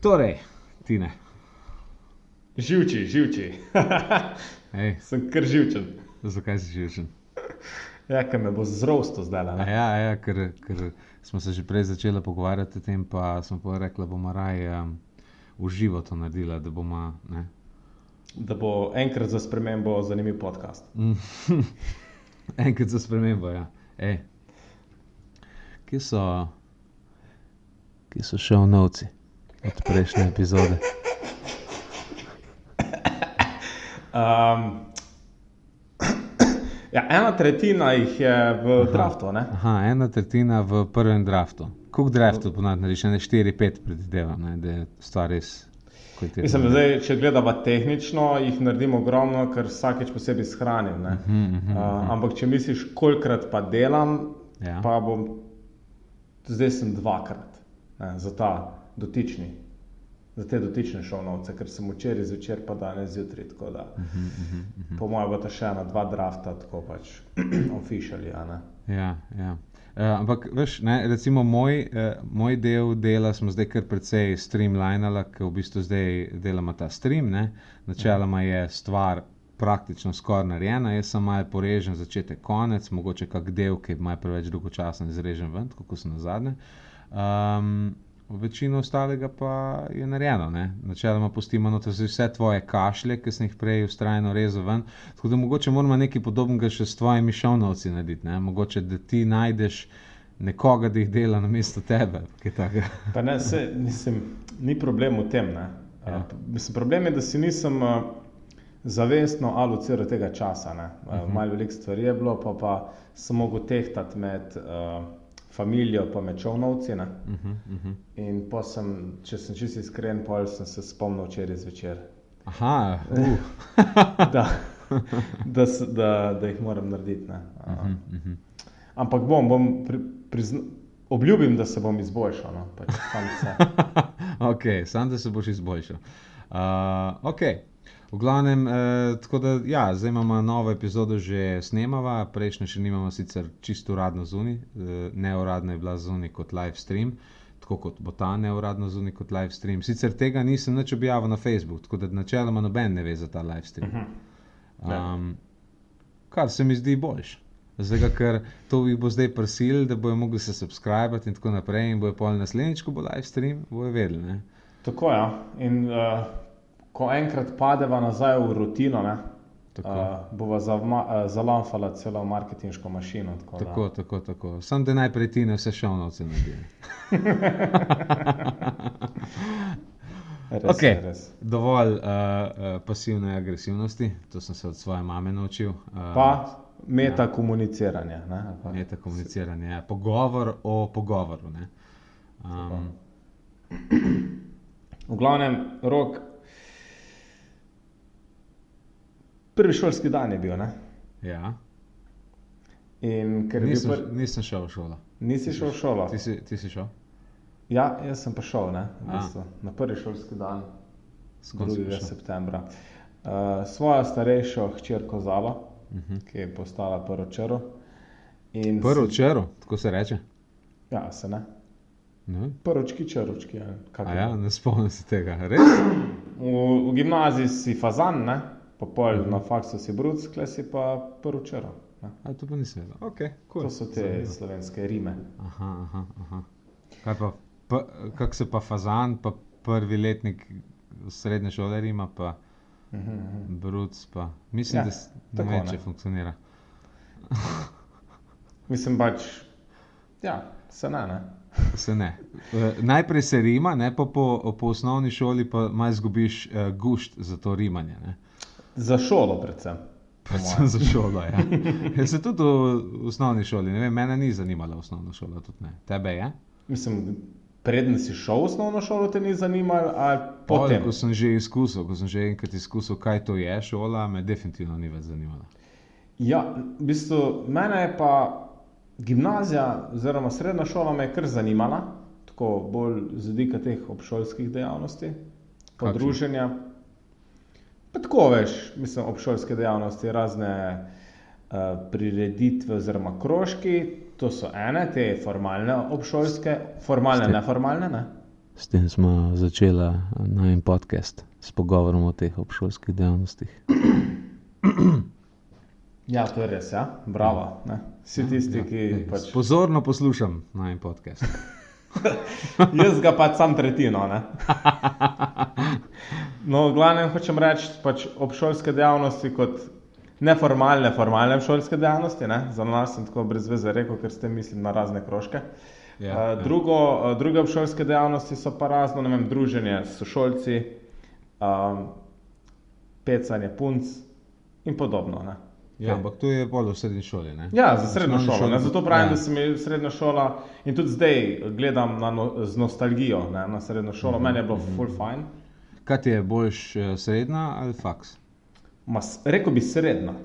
Torej, Tine. Živči. Ej, Sem kar živčen. zakaj si živčen? Ja, ker me bo zrosto zdaj. Ja, ker smo se že prej začeli pogovarjati o tem, pa smo pa rekli, da bomo raje v živo to naredila, da bomo, ne. Da bo enkrat za spremembo zanimiv podcast. Enkrat za spremembo, ja. Ej, kje so show notes od prejšnje epizode? Ja, 1/3 jih je v draftu, ne? Aha, 1/3 v prvem draftu. Koliko draftov ponavadi narediš? 4-5 predvidevam, ne, da je stvar res kvalitetna. Mislim, da zdaj, če gledava tehnično, jih naredim ogromno, ker vsakeč posebej shranim, ne? Ampak če misliš, kolikrat pa delam, Ja. pa bom, zdaj sem 2-krat, ne, za te dotične šovnovce, ker sem včeraj zvečer pa danes zjutraj, tako da po mojem bo to še ena 2 drafta, tako pač officially, a ne. Ja. Ampak, veš, ne, recimo moj del dela smo zdaj kar precej streamlinala, ker v bistvu zdaj delamo ta stream, ne. Načeloma je stvar praktično skoraj narejena, jaz sem malo porežem začetek, konec, mogoče kak del, ki je malo preveč dolgočasen, izrežem ven, tako kot sem nazadnje. Večino ostalega pa je narejeno, ne. Načeloma pustimo noter vse tvoje kašlje, ki sem jih prej vztrajno rezal ven, tako da mogoče moramo nekaj podobnega še s tvojimi šovnovci narediti, ne. Mogoče, da ti najdeš nekoga, da jih dela namesto tebe, kaj takega. Pa ne, mislim, ni problem v tem, ne. Ja. Mislim, problem je, da si nisem zavestno alociral tega časa, ne. Malo veliko stvari je bilo, pa sem mogel tehtati med familijo pa med šovnovci, ne. In pol sem, če sem čisto iskren, pol sem se spomnil včeraj zvečer, Aha, da jih moram narediti, ne. Ampak obljubim, da se bom izboljšal, no, pač sam se. Ok, sam da se boš izboljšal. Ok, v glavnem, tako da, ja, zdaj imamo novo epizodo že snemava, prejšnjo še nimamo sicer čisto uradno zunaj, neuradno je bila zunaj kot live stream, tako kot bo ta neuradno zunaj kot live stream. Sicer tega nisem nič objavil na Facebook, tako da načeloma noben ne ve za ta live stream. Kar se mi zdi boljš. Zdaj, ker to jih bo zdaj prisililo, da bojo mogli se subscribati in tako naprej in bojo pol naslednjič, ko bo live stream, bojo vedeli, ne. Tako, ja. In ko enkrat padeva nazaj v rutino, ne, bova zalamfala celo marketinško mašino. Tako. Sam da najprej ti ne vse šovnovce naredi. Ok, Res. dovolj pasivne agresivnosti, to sem se od svoje mame naučil. Pa metakomuniciranje, ne. Metakomuniciranje, ja. Pogovor o pogovoru, ne. V glavnem, Rok, prvi šolski dan je bil, ne? Ja, In ker je bil nisem šel v šolo. Nisi šel v šolo? Ti si šel? Ja, jaz sem pa šel, ne, v bistvu, na prvi šolski dan, S kom si 2. prišel? septembra. Svojo starejšo hčerko Zalo, ki je postala prvo črv. Prvo črv, tako se reče? Ja, se ne. Ne? Prvočki, črvočki, ja. A ja, ne spomnim se tega, res? V gimnaziji si fazan, ne, pa pol na faksu si bruc, kle si pa prvo črv. A to pa nisem vedel, ok, cool. To so te slovenske rime. Aha. Kaj pa, kak se pa fazan, pa prvi letnik srednje šole rima, pa bruc, pa mislim, Ja, da ne tako, vem, ne. če funkcionira. Mislim pač, ja, se ne. Se ne. Najprej se rima, ne, pa po osnovni šoli pa malo izgubiš gušt za to rimanje, ne. Za šolo predvsem. Predvsem za šolo, ja. Jaz se tudi v osnovni šoli, ne vem, mene ni zanimala osnovna šola, tudi ne. Tebe je? Mislim, preden si šel v osnovno šolo, te ni zanimalo, ali potem? Ko sem že enkrat izkusil, kaj to je šola, me definitivno ni več zanimala. Ja, v bistvu, mene je pa gimnazija oziroma srednja šola me je kar zanimala, tako bolj z vidika teh obšolskih dejavnosti, pa druženja. Pa tako, veš, mislim, obšolske dejavnosti, razne prireditve oziroma krožki, to so ene, te formalne obšolske, formalne, neformalne, ne? S tem smo začeli najin podcast s pogovorom o teh obšolskih dejavnostih. Ja, to je res, ja. Bravo. Ne? Vsi tisti, ki pač... Pozorno poslušam najin podcast. Jaz ga pač sam tretjino, ne. No, v glavnem hočem reči, pač obšolske dejavnosti kot neformalne, formalne obšolske dejavnosti, ne. Za nas sem tako brez veze rekel, ker s tem mislim na razne krožke. Druge obšolske dejavnosti so pa razno, ne vem, druženje s sošolci, pecanje punc in podobno, ne. Ja, ampak to je bolj v srednji šoli, ne? Ja, za srednjo šolo. Zato pravim, da sem je srednja šola in tudi zdaj gledam z nostalgijo, ne, na srednjo šolo. Meni je bilo ful fajn. Kaj ti je boljš, srednja ali faks? Rekel bi srednja.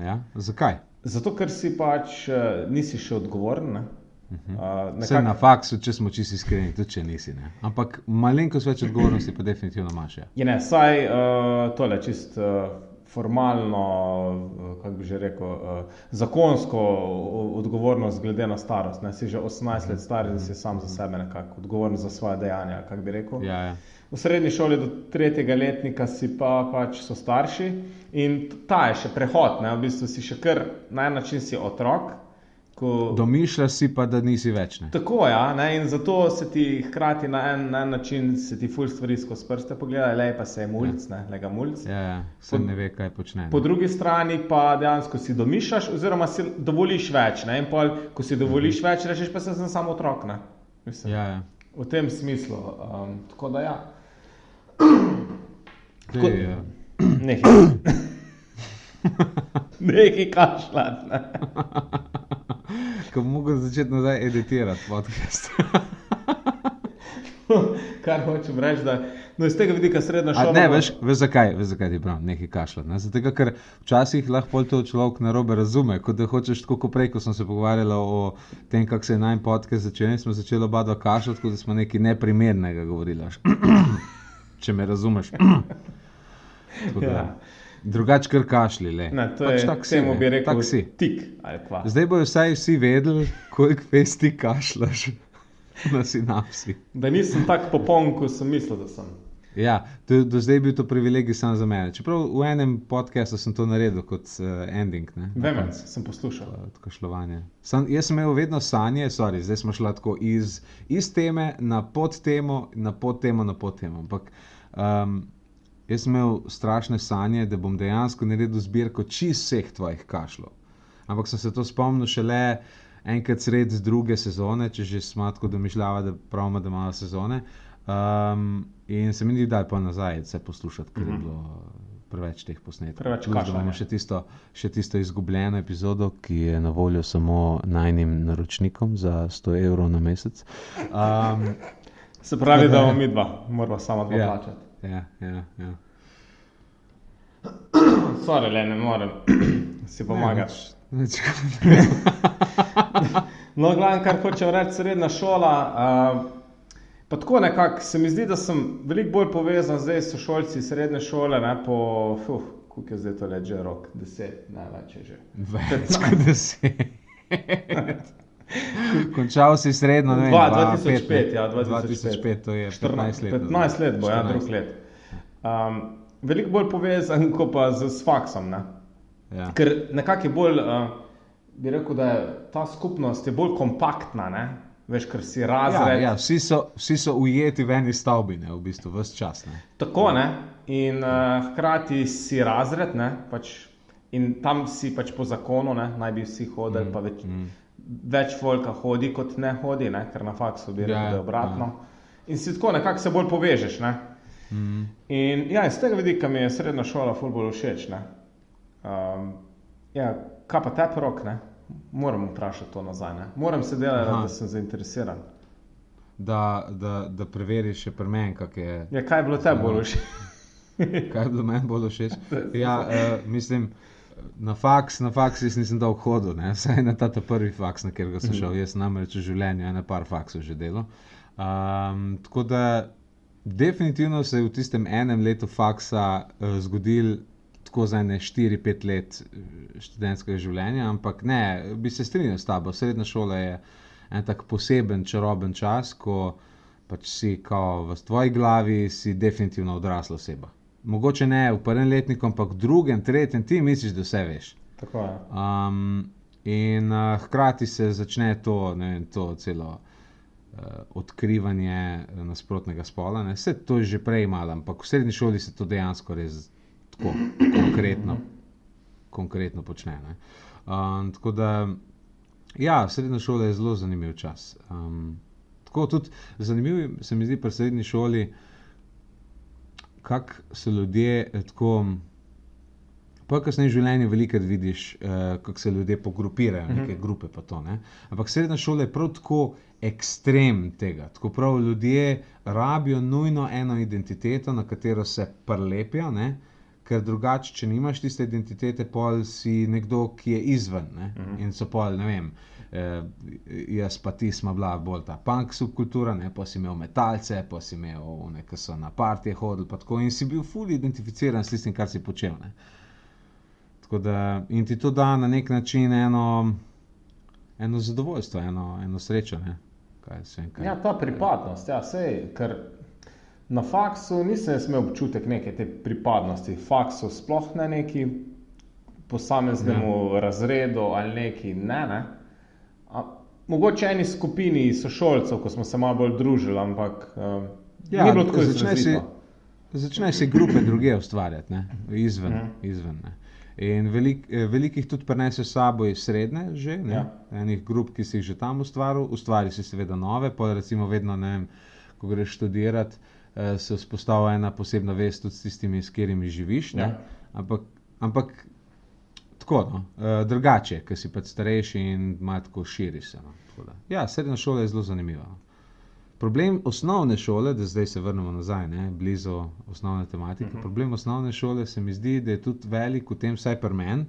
Ja, zakaj? Zato, ker si pač nisi še odgovoren, ne. Vse na faksu, če smo čisto iskreni, tudi če nisi, ne. Ampak malenkost več odgovornosti pa definitivno imaš, ja. Je ne, saj tole čisto formalno, kako bi že rekel, zakonsko odgovornost glede na starost, ne, si že 18 let star in si sam za sebe nekako odgovoren za svoje dejanja, kako bi rekel. Ja, ja. V srednji šoli do 3. letnika si pač so starši in ta je še prehod, ne, v bistvu si še kar na en način si otrok. Domišljaš si pa, da nisi več, ne? Tako, ja, ne, in zato se ti hkrati na en način se ti ful stvari skozi prste pogleda, lej pa se je mulc, ne, lega mulc. Ja, se ne ve, kaj počne. Po drugi strani pa dejansko si domišljaš oziroma si dovoliš več, ne, in pol, ko si dovoliš več, rečeš pa sem samo otrok, ne. Mislim, ja. V tem smislu, tako da ja. Nekaj kašljati, ne. Ko bom mogel začeti nazaj editirati podcast. Kar hočem reči, da no iz tega vidika srednja šola... Ne, veš zakaj ti pravim, nekaj kašljati, ne? Zato, ker včasih lahko to človek narobe razume, kot da hočeš tako kot prej, ko smo se pogovarjali o tem, kako se je najin podcast začel, smo začeli oba dva kašljati, kot da smo nekaj neprimernega govorili. Če me razumeš. Drugač kar kašli, le. Ne, to pač je, temu bi rekel tik ali kva. Zdaj bojo vsi vedeli, koliko veš ti kašlaš na sinapsi. Da nisem tak popoln, kot sem mislil, da sem. Ja, do zdaj je bil to privilegij samo za mene. Čeprav v enem podcastu sem to naredil kot ending, ne? Vem, sem poslušal. Kašlovanje. Jaz sem imel vedno sanje, zdaj smo šla tako iz teme na podtemo, na podtemo, na podtemo. Ampak jaz sem imel strašne sanje, da bom dejansko naredil zbirko čisto vseh tvojih kašlov. Ampak sem se to spomnil šele enkrat sred druge sezone, če že smo tako domišljava, da pravimo, da imamo sezone. In se mi ni dal pa nazaj vse poslušati, ker je bilo preveč teh posnetkov. Preveč kašljanja. Imamo še tisto izgubljeno epizodo, ki je na voljo samo najnim naročnikom za 100 € na mesec. Se pravi, da bomo mi dva, moramo sama dva plačati. Ja. Sorry, le, ne morem si pomagati. No, glavno, kar hočem reči, srednja šola, pa tako nekako se mi zdi, da sem veliko bolj povezan zdaj s sošolci srednje šole, ne, koliko je zdaj to let že rok? 10, največ je že. Več kot 10. Končal si srednjo, ne vem, 2005, ja, 2005, to je 15 let. 15 let bo, ja, drug let. Veliko bolj povezan, kot pa s faksom, ne. Ja. Ker nekako je bolj, bi rekel, da je ta skupnost je bolj kompaktna, ne. Veš, ker si razred. Ja, vsi so ujeti v eni stavbi, ne, v bistvu, ves čas, ne. Tako, ne. In hkrati si razred, ne, pač, in tam si pač po zakonu, ne, naj bi vsi hodili, pa več folka hodi, kot ne hodi, ne, ker na faksu bi rekel, da je obratno. In si tako nekako se bolj povežeš, ne. In ja, iz tega vidika mi je srednja šola ful bolj všeč, ne. Ja, kaj pa tebi, Rok, ne? Moram vprašati to nazaj, ne. Moram se delati, da sem zainteresiran. Da preveriš še pri meni, kak je... Ja, kaj je bilo tebi bolj všeč? Kaj je bilo meni bolj všeč? Ja, mislim... Na faks jaz nisem dolgo hodil, ne? Vsaj na ta prvi faks, na kjer sem šel. Jaz namreč v življenju ene par faksov že delal. Tako da definitivno se je v tistem enem letu faksa zgodil tako za ene 4-5 let študentskega življenja, ampak ne, bi se strinjal s tabo. Srednja šola je en tak poseben, čaroben čas, ko pač si kao v tvoji glavi si definitivno odrasla oseba. Mogoče ne v prvem letniku, ampak v drugem, tretjem, ti misliš, da vse veš. Tako je. In hkrati se začne to, ne vem, to celo odkrivanje nasprotnega spola. Ne. Vse to je že prej malo, ampak v srednji šoli se to dejansko res tako konkretno počne. Ne. Tako da, ja, srednja šola je zelo zanimiv čas. Tako tudi zanimivo se mi zdi pri srednji šoli, kako so ljudje tako. Pa kasneje v življenju velikokrat vidiš, kako se ljudje pogrupirajo, neke grupe pa to. Ne? Ampak srednja šola je prav tako ekstrem tega. Tako prav ljudje rabijo nujno eno identiteto, na katero se prilepijo, ne? Ker drugače, če nimaš tiste identitete, pol si nekdo, ki je izven. Ne? In so pol, ne vem, jaz pa ti smo bila bolj ta punk subkultura, ne? Pa si imel metalce, pa si imel one, ki so na partije hodili, pa tako, in si bil ful identificiran s tistim, kar si počel. Ne? Da, in ti to da na nek način eno zadovoljstvo, eno srečo. Ne? Kaj. Ja, ta pripadnost, ja, sej, ker na faksu nisem imel občutek neke te pripadnosti. Faksu sploh ne neki posameznemu razredu ali neki, ne. Mogoče eni skupini sošolcev, ko smo se malo bolj družili, ampak ni bilo tako izrazito. Začneš si grupe druge ustvarjati, ne? Izven. Ne? In velikih tudi prineseš s sabo iz srednje že, ne? Ja. Enih grup, ki si jih že tam ustvari si seveda nove, pa recimo vedno, ne vem, ko greš študirati, se vzpostavlja ena posebna vez tudi s tistimi, s katerimi živiš, ne? Ja. Ampak tako, no, drugače, ker si pač starejši in malo tako širiš se. No? Tako da, ja, srednja šola je zelo zanimiva. No? Problem osnovne šole, da zdaj se vrnemo nazaj, ne, blizu osnovne tematike, problem osnovne šole se mi zdi, da je tudi velik v tem, vsaj pri meni,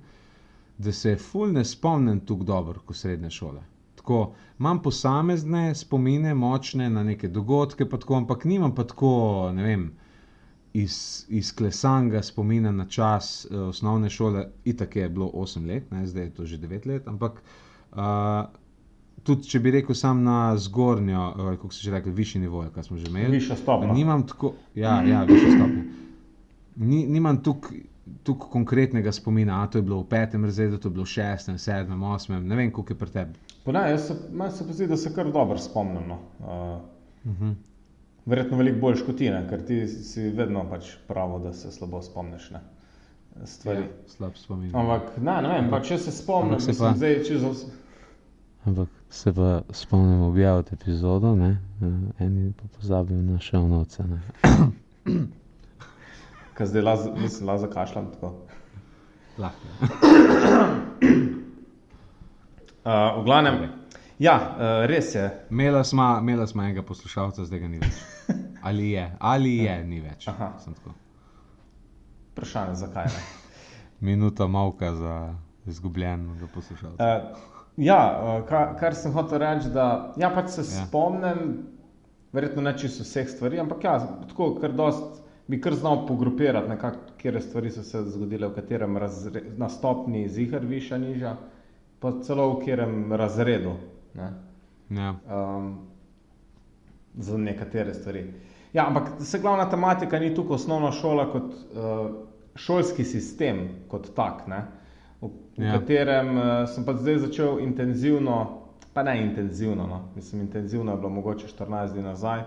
da se ful ne spomnim tako dobro kot srednje šole. Tako, imam posamezne spomine močne na neke dogodke, pa tako, ampak nimam pa tako, ne vem, izklesanega spomina na čas osnovne šole. Itak je bilo 8 let, ne, zdaj je to že 9 let, ampak tudi, če bi rekel sam na zgornjo, kako se že rekel, višji nivo, kaj smo že imeli. Višja stopnja. Nimam tako, ja, višja stopnja. Nimam tako konkretnega spomina, to je bilo v 5. razredu, to je bilo v 6., 7., 8., ne vem, koliko je pri tebi. Meni se pozdi, da se kar dobro spomnim. No. Verjetno veliko bolj škotine, ker ti si vedno pač pravo, da se slabo spomniš, ne, stvari. Ja, slab spomin. Ampak, ne vem, pa če se spomnim, mislim, zdaj čisto... Ampak se pa spomnim objaviti epizodo, ne? Eni pa pozabijo na show notes, ne? Kaj zdaj mislim, zakašljam tako? Lahko. V glavnem, ja, res je. Imela smo enega poslušalca, zdaj ga ni več. Ali je, ni več. Aha. Sem tako. Vprašanje, zakaj ne? Minuta molka za izgubljenega poslušalca. Ja, kar sem hotel reči, da ja, pač se spomnim, verjetno ne čisto vseh stvari, ampak ja, tako, ker dost bi kar znal pogrupirati nekako, kjer stvari so se zgodile, v katerem na stopni zihar višja, nižja, pa celo v katerem razredu, ne? Ja. Za nekatere stvari. Ja, ampak se glavna tematika ni tukaj osnovna šola kot šolski sistem, kot tak, ne? V katerem sem pa zdaj začel intenzivno, pa ne intenzivno, no, mislim, intenzivno je bilo mogoče 14 dni nazaj,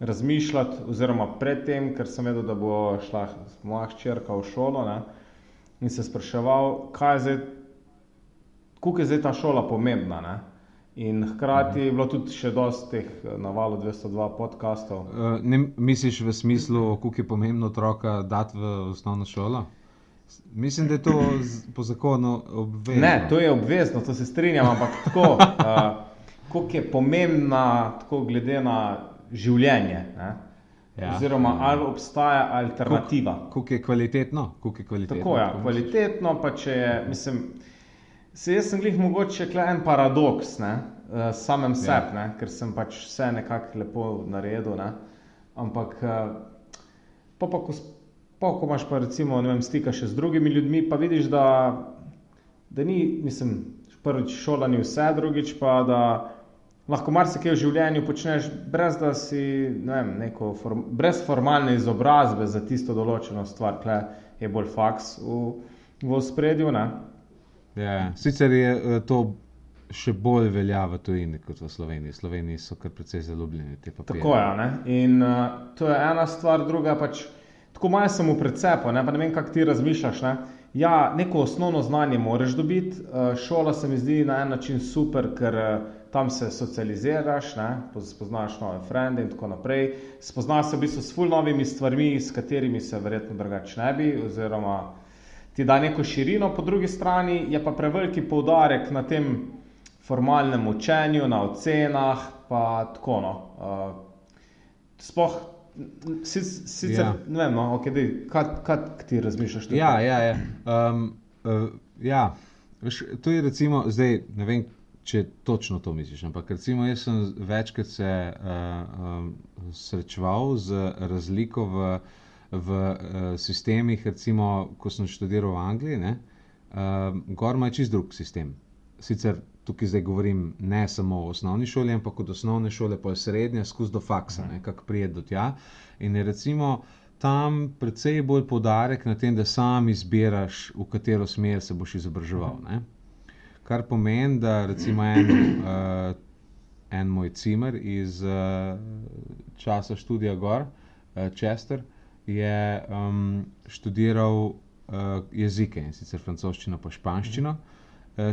razmišljati, oziroma predtem, ker sem vedel, da bo šla moja hčerka v šolo, ne, in se spraševal, koliko je zdaj ta šola pomembna, ne. In hkrati je bilo tudi še dosti teh na Valu 202 podcastov. Misliš v smislu, koliko je pomembno otroka dati v osnovno šolo? Mislim, da je to po zakonu obvezno. Ne, to je obvezno, to se strinjam, ampak tako, koliko je pomembna tako glede na življenje, ne? Ja, oziroma ali obstaja alternativa. Koliko je kvalitetno? Tako, ja, kvalitetno, pa če je, mislim, jaz sem glih mogoče en paradoks, ne, samem sebi, ne, ker sem pač vse nekako lepo naredil, ne, ampak ko imaš pa recimo, ne vem, stika še z drugimi ljudmi, pa vidiš, da ni, mislim, prvič šola ni vse, drugič pa, da lahko marsikaj v življenju počneš, brez da si, ne vem, brez formalne izobrazbe za tisto določeno stvar, tle je bolj faks v ospredju, ne. Ja, sicer je to še bolj velja v tujini kot v Sloveniji. V Sloveniji so kar precej zaljubljeni te papirje. Tako je, ne. In to je ena stvar, druga pač, tako malo sem v precepu, ne, pa ne vem, kako ti razmišljaš, ne. Ja, neko osnovno znanje moraš dobiti, šola se mi zdi na en način super, ker tam se socializiraš, ne, spoznaš nove frende in tako naprej, spoznaš se v bistvu s ful novimi stvarmi, s katerimi se verjetno drugače ne bi, oziroma ti da neko širino, po drugi strani je pa preveliki poudarek na tem formalnem učenju, na ocenah, pa tako, no. Sploh, sicer, ne vem, no, ok, kaj ti razmišljaš tukaj? Ja, veš, to je recimo, zdaj, ne vem, če točno to misliš, ampak recimo jaz sem večkrat se srečeval z razliko v sistemih, recimo, ko sem študiral v Angliji, ne, gor ima čist drug sistem. Sicer tukaj zdaj govorim ne samo o osnovni šoli, ampak od osnovne šole pa srednja skozi do faksa, kako prijeti do tja. In je recimo tam precej bolj poudarek na tem, da sam izbiraš, v katero smer se boš izobraževal, ne. Kar pomeni, da recimo en moj cimer iz časa študija gor, Chester, je študiral jezike, in sicer francoščino pa španščino.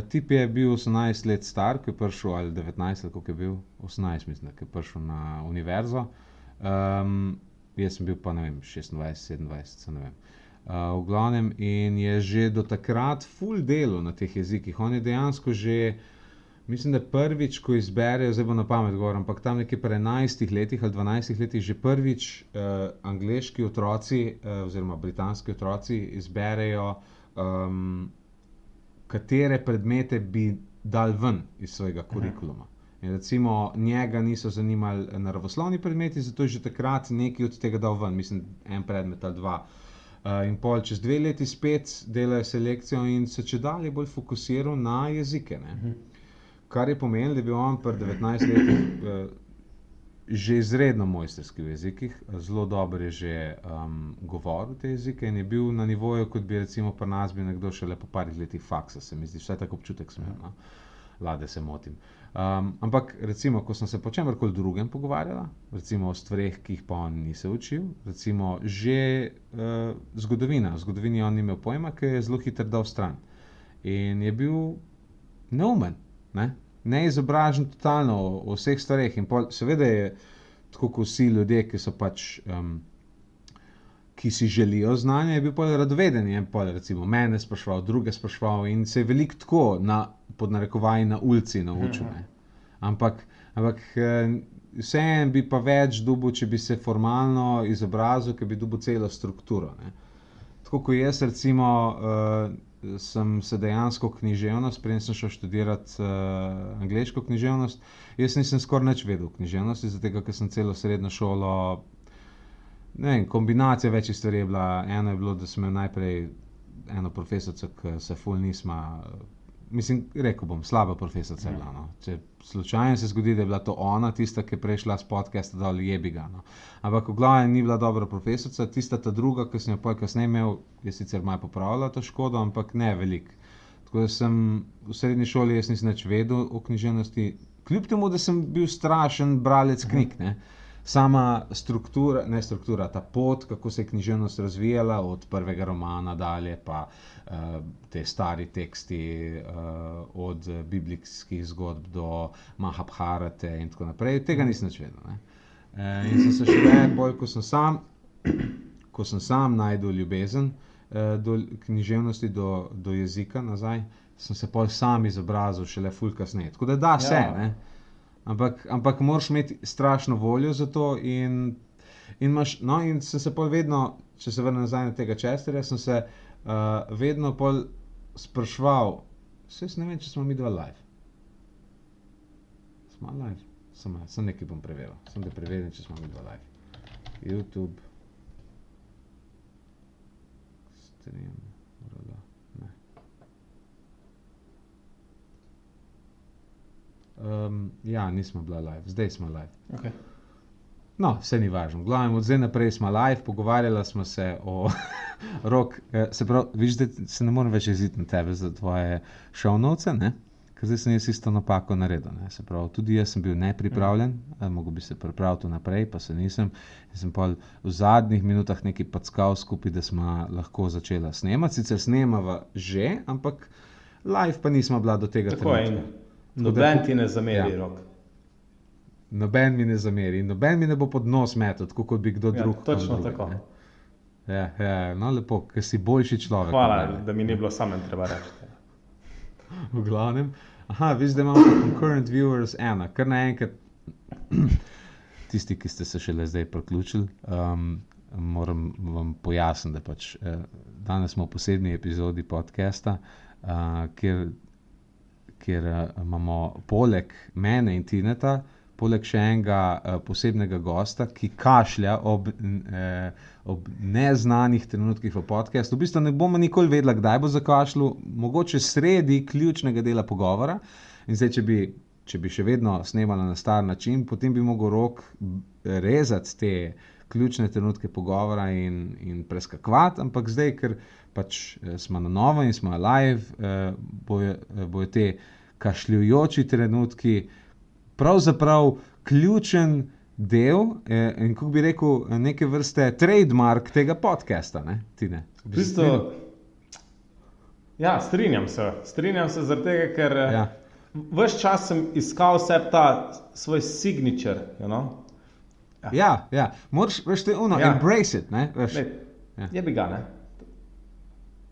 Tip je bil 18 let star, ko je prišel, ali 19, ali koliko je bil, 18 mislim, ko je prišel na univerzo. Jaz sem bil pa, ne vem, 26, 27, se ne vem. V glavnem, in je že do takrat ful delal na teh jezikih. On je dejansko že, mislim, da prvič, ko izbere, zdaj bo na pamet govorim, ampak tam nekje pri 11 letih ali 12 letih, že prvič angleški otroci, oziroma britanski otroci izberejo katere predmete bi dal ven iz svojega kurikuluma. In recimo njega niso zanimali naravoslovni predmeti, zato je že takrat nekaj od tega dal ven, mislim, en predmet ali dva. In pol čez 2 leti spet delajo selekcijo in se čedalje bolj fokusiral na jezike, ne. Kar je pomenilo, da je bil on pri 19 letih že izredno mojstrski v jezikih, zelo dobro je že govoril te jezike in je bil na nivoju, kot bi recimo pri nas bil nekdo šele po parih letih faksa, se mi zdi, vsaj tako občutek sem imel, no. Lade se motim. Ampak recimo, ko sem se po čemerkoli drugem pogovarjala, recimo o stvareh, ki jih pa on ni se učil, recimo že zgodovina, o zgodovini on ni imel pojma, ker je zelo hitro dal stran. In je bil neumen, ne. Neizobražen totalno o vseh stvareh in pol, seveda je tako kot vsi ljudje, ki so pač, ki si želijo znanja, je bil pol radoveden in pol recimo mene spraševal, druge spraševal in se je veliko tako pod narekovaji na ulici naučil, ne. Ampak vseeno bi pa več dobil, če bi se formalno izobrazil, ker bi dobil celo strukturo, ne. Tako kot jaz recimo sem se dejansko književnost, preden sem šel študirati angleško književnost, jaz nisem skoraj nič vedel o književnosti, zato ker sem celo srednjo šolo, ne vem, kombinacija večjih stvari je bila. Eno je bilo, da sem imel najprej eno profesorico, ki se ful nisma, mislim, rekel bom, slaba profesorica je bila, no. Če slučajno se zgodi, da je bila to ona, tista, ki je prešla s podcasta dol, jebi ga, no. Ampak v glavnem ni bila dobra profesorica, tista ta druga, ki sem jo pol kasneje imel, je sicer malo popravila to škodo, ampak ne veliko. Tako da sem v srednji šoli, jaz nisem nič vedel o književnosti, kljub temu, da sem bil strašen bralec knjig, ne. Sama struktura, ta pot, kako se je književnost razvijala od prvega romana dalje, pa te stari teksti, od biblijskih zgodb do Mahabharate in tako naprej, tega nisem nič vedel, ne. In sem se šele bolj, ko sem sam našel ljubezen do književnosti, do jezika nazaj, sem se pol sam izobrazil šele ful kasneje. Tako da se, ne. Ampak moraš imeti strašno voljo za to in imaš, no, in sem se pol vedno, če se vrnem nazaj na tega Chesterja, sem se vedno pol spraševal, saj ne vem, če smo mi dva live. Smo live? Sem nekaj bom preveril, sem da preverim, če smo mi dva live. YouTube. Stream. Ne. Ja, nismo bila live, zdaj smo live. Okay. No, vse ni važno. Glavno, od zdaj naprej smo live, pogovarjala smo se o Rok, se pravi, viš, da se ne morem več jeziti na tebe za tvoje šovnovce, ne? Ker zdaj sem jaz isto napako naredil, ne? Se pravi, tudi jaz sem bil nepripravljen, mogo bi se pripraviti naprej, pa se nisem. In sem pa v zadnjih minutah nekaj packal skupaj, da smo lahko začela snemati. Sicer snemava že, ampak live pa nismo bila do tega trenutka. Noben ti ne zameri, Rok. Noben mi ne zameri in noben mi ne bo pod nos metal, tako kot bi kdo drug. Točno tako. Ne? Ja, no lepo, ker si boljši človek. Hvala, da mi ni bilo samem treba reči. V glavnem. Aha, viš, da imamo concurrent viewers 1, kar naenkrat tisti, ki ste se šele zdaj priključili, moram vam pojasniti, da pač danes smo v posebni epizodi podcasta, kjer imamo poleg mene in Tineta, poleg še enega posebnega gosta, ki kašlja ob neznanih trenutkih v podcastu. V bistvu ne bomo nikoli vedela, kdaj bo zakašljal, mogoče sredi ključnega dela pogovora. In zdaj, če bi še vedno snemala na star način, potem bi mogel Rok rezati te ključne trenutke pogovora in preskakovati, ampak zdaj, ker pač smo na novo in smo live, bojo te kašljujoči trenutki pravzaprav ključen del in kako bi rekel, neke vrste trademark tega podcasta, ne, Tine? Ja, strinjam se zaradi tega, ker ves čas sem iskal vse ta svoj signature, you know? Ja, moraš, veš, te embrace it, ne? Je bi ga, ne?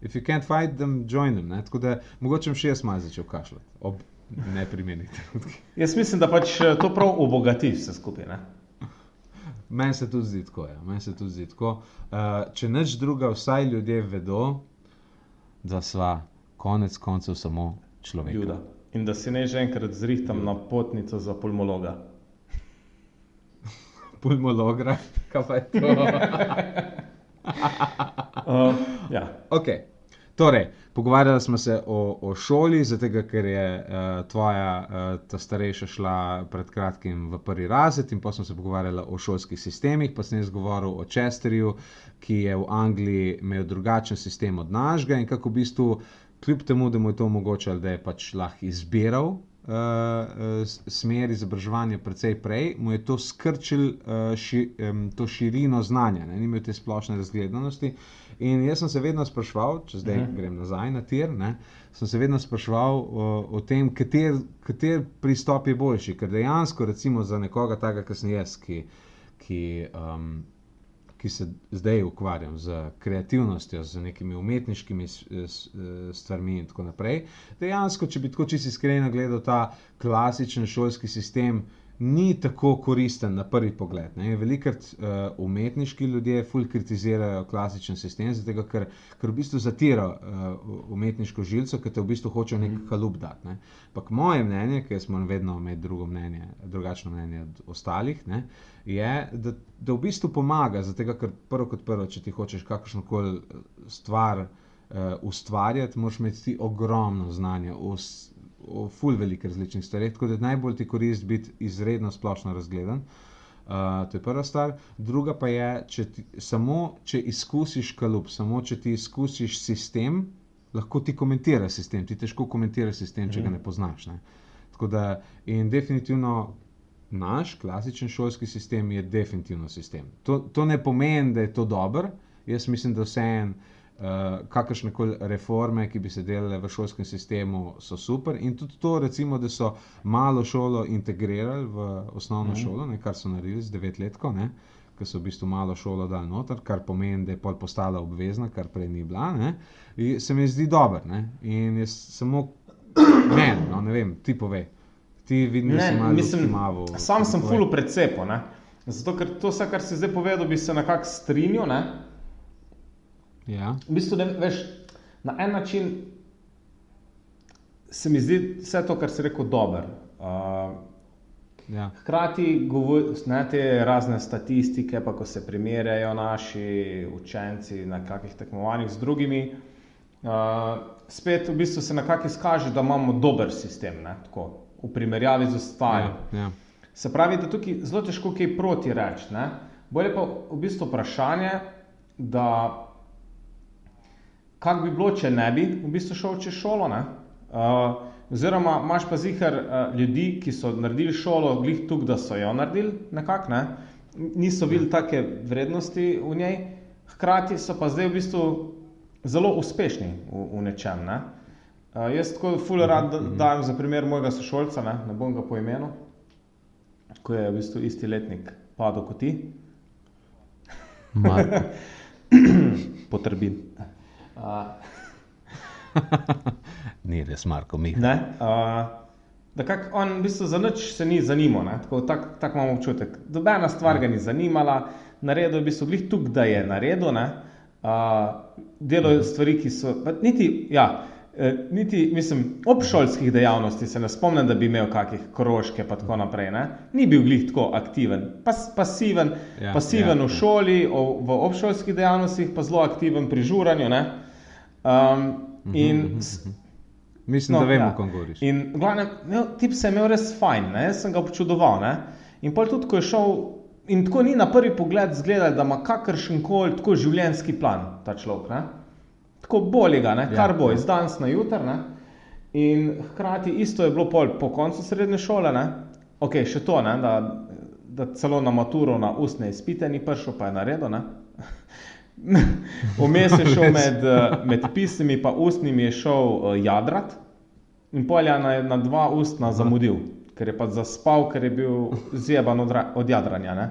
If you can't fight them, join them, ne? Tako da mogoče še jaz malo začel kašljati, ob neprimernih trenutkih. Jaz mislim, da pač to prav obogati vse skupaj, ne? Meni se tudi zdi tako. Če nič druga, vsaj ljudje vedo, da sva konec koncev samo človeka. Ljuda. In da si ne že enkrat zrihtam na potnico za pulmologa. Pulmologra? Kaj pa je to? Ja. Ok. Torej, pogovarjali smo se o šoli, zato ker je tvoja ta starejša šla pred kratkim v prvi razred in potem smo se pogovarjali o šolskih sistemih, pa sem jaz govoril o Chesterju, ki je v Angliji imel drugačen sistem od našega in kako v bistvu, kljub temu, da mu je to omogočalo, da je pač lahko izbiral smer izobraževanja precej prej, mu je to skrčil to širino znanja, ne? Ni imel te splošne razgledanosti. In jaz sem se vedno spraševal, če zdaj grem nazaj na tir, ne, sem se vedno spraševal o tem, kater pristop je boljši, ker dejansko recimo za nekoga takega, kot sem jaz, ki se zdaj ukvarjam z kreativnostjo, z nekimi umetniškimi stvarmi in tako naprej. Dejansko, če bi tako čisto iskreno gledal, ta klasičen šolski sistem ni tako koristen na prvi pogled. Velikokrat umetniški ljudje ful kritizirajo klasičen sistem, zato ker v bistvu zatira umetniško žilico, ker te v bistvu hočejo nek kalup dati. Ne. Ampak moje mnenje, ker smo vedno imeli drugačno mnenje od ostalih, ne, je, da v bistvu pomaga, zato ker prvo kot prvo, če ti hočeš kakršnokoli stvar ustvarjati, moraš imeti ti ogromno znanja o ful veliko različnih stvareh, tako da najbolj ti koristi biti izredno splošno razgledan. To je prva stvar. Druga pa je, če izkusiš kalup, samo če ti izkusiš sistem, lahko ti komentiraš sistem. Ti težko komentiraš sistem, če ga ne poznaš. Ne? Tako da, in definitivno naš klasičen šolski sistem je definitivno sistem. To ne pomeni, da je to dobro. Jaz mislim, da vseeno kakršnekoli reforme, ki bi se delale v šolskem sistemu, so super. In tudi to, recimo, da so malo šolo integrirali v osnovno šolo, ne, kar so naredili z 9-letko, ki so v bistvu malo šolo dali noter, kar pomeni, da je pol postala obvezna, kar prej ni bila. Ne, se mi zdi dobro. In jaz samo ne vem, ti povej. Ti vidim, da si malo odkimavo. Sam sem ful v precepu, ne. Zato, ker to vse, kar si zdaj povedal, bi se nekako strinjal, ne. Ja. V bistvu, veš, na en način se mi zdi vse to, kar si rekel, dobro. Ja. Hkrati te razne statistike, pa ko se primerjajo naši učenci na kakih tekmovanjih z drugimi, spet v bistvu se nekako izkaže, da imamo dober sistem, ne, tako v primerjavi z ostali. Ja. Se pravi, da tukaj zelo težko kaj proti reči. Bolje pa v bistvu vprašanje, da kak bi bilo, če ne bi v bistvu šel čez šolo, oziroma imaš pa ziher ljudi, ki so naredili šolo glih tukaj, da so jo naredili nekako, niso videli take vrednosti v njej, hkrati so pa zdaj v bistvu zelo uspešni v nečem. Jaz tako ful rad dajem za primer mojega sošolca, ne bom ga po imenu, ko je v bistvu isti letnik padel kot ti. Marko. Potrbin. Ni res Marko Mih. Da kak on v bistvu za nič se ni zanimal, tak imam občutek. Dobena stvar ga ni zanimala, naredil v bistvu glih tukaj, da je naredil, delo stvari, ki so, niti, mislim, obšolskih dejavnosti se ne spomnim, da bi imel kakih krožke pa tako naprej, ni bil glih tako aktiven, pasiven v šoli, v obšolskih dejavnostih, pa zelo aktiven pri žuranju, Mislim, da vemo, kom govoriš. In v glavnem, tip se je imel res fajn, jaz sem ga občudoval, in pol tudi, ko je šel, in tako ni na prvi pogled zgledal, da ima kakršenkoli tako življenjski plan ta človek, tako boli ga, kar bo, iz danes na jutar, in hkrati isto je bilo pol po koncu srednje šole, ok, še to, da celo na maturo na ustne izpite ni prišel, pa je naredil, Vmes je šel med pisnimi pa ustnimi je šel jadrat in pol je na 2 ustna zamudil, ker je pa zaspal, ker je bil zjeban od jadranja,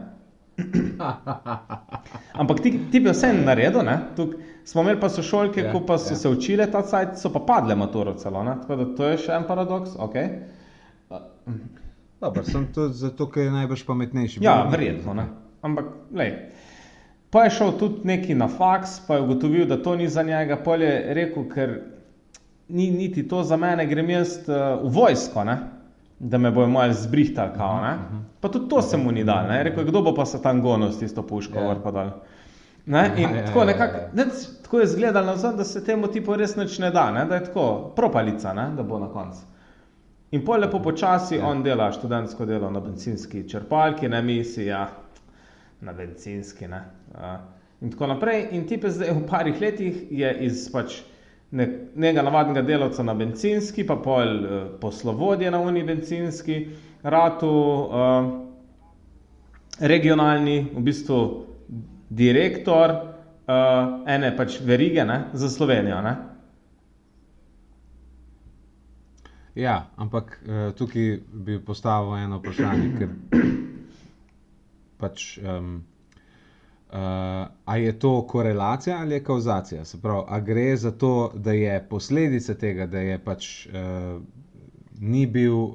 Ampak ti bi vse naredil, Tuk smo imeli pa sošolke, ko pa so se učile ta cajt, so pa padle maturo celo, Tako da to je še en paradoks, ok. Dobro, sem tudi zato, ker je najbrž pametnejši. Ja, verjetno, Ampak, lej, pa je šel tudi neki na faks, pa je ugotovil, da to ni za njega, pol je rekel, ker ni niti to za mene, grem jaz v vojsko, da me bojo malo zbrihtali, kao, Pa tudi to se mu ni dal, Rekel je, kdo bo pa se tam gonil s tisto puško, gor pa dal. In tako nekako, tako je izgledalo nazaj, da se temu tipu res nič ne da, da je tako propalica, da bo na koncu. In pol lepo počasi on dela študentsko delo na bencinski črpalki, misli, na bencinski, in tako naprej. In tipe zdaj v parih letih je iz pač nekega navadnega delavca na bencinski, pa pol poslovodje na uni bencinski, ratu regionalni, v bistvu direktor ene pač verige, za Slovenijo, Ja, ampak tukaj bi postavil eno vprašanje, ker pač, a je to korelacija ali je kauzacija? Se pravi, a gre za to, da je posledica tega, da je pač ni bil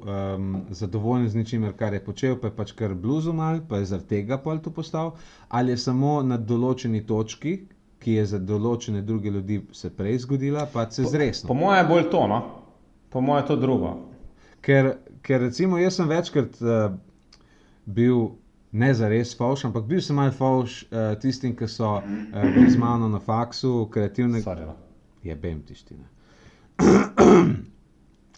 zadovoljen z ničimer, kar je počel, pa je pač kar bluzil mal, pa je zaradi tega pol to postal, ali je samo na določeni točki, ki je za določene druge ljudi se prej zgodila, pa se zresno. Po moje je bolj to, Po moje je to drugo. Ker recimo jaz sem večkrat bil ne zares fauš, ampak bil sem malo fauš tistim, ki so bili z mano na faksu, kreativnega... Jebem tištine.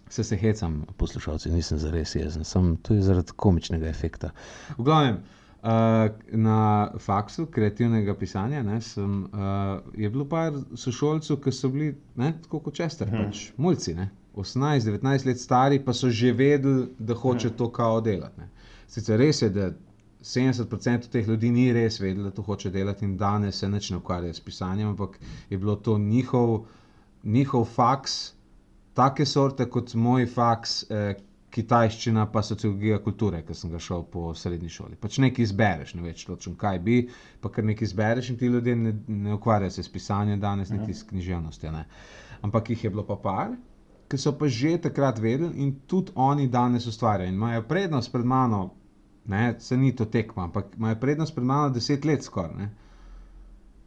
Se hecam, poslušalci, nisem zares jezen, sem tu zaradi komičnega efekta. V glavnem, na faksu kreativnega pisanja je bilo par sošolcev, ki so bili tako kot Chester, pač mulci, 18-19 let stari, pa so že vedeli, da hoče to kao delati. Sicer res je, da 70% teh ljudi ni res vedeli, da to hoče delati in danes se nič ne ukvarja s pisanjem, ampak je bilo to njihov faks, take sorte kot moj faks, kitajščina pa sociologija kulture, ker sem ga šel po srednji šoli. Pač nekaj izbereš, ne več točno kaj bi, pa kar nekaj izbereš in ti ljudje ne ukvarjajo se s pisanjem danes, niti s književnostjo. Ampak jih je bilo pa par, ki so pa že takrat vedeli in tudi oni danes ustvarjajo. In imajo prednost pred mano, se ni to tekma, ampak imajo prednost pred mano 10 let skoraj.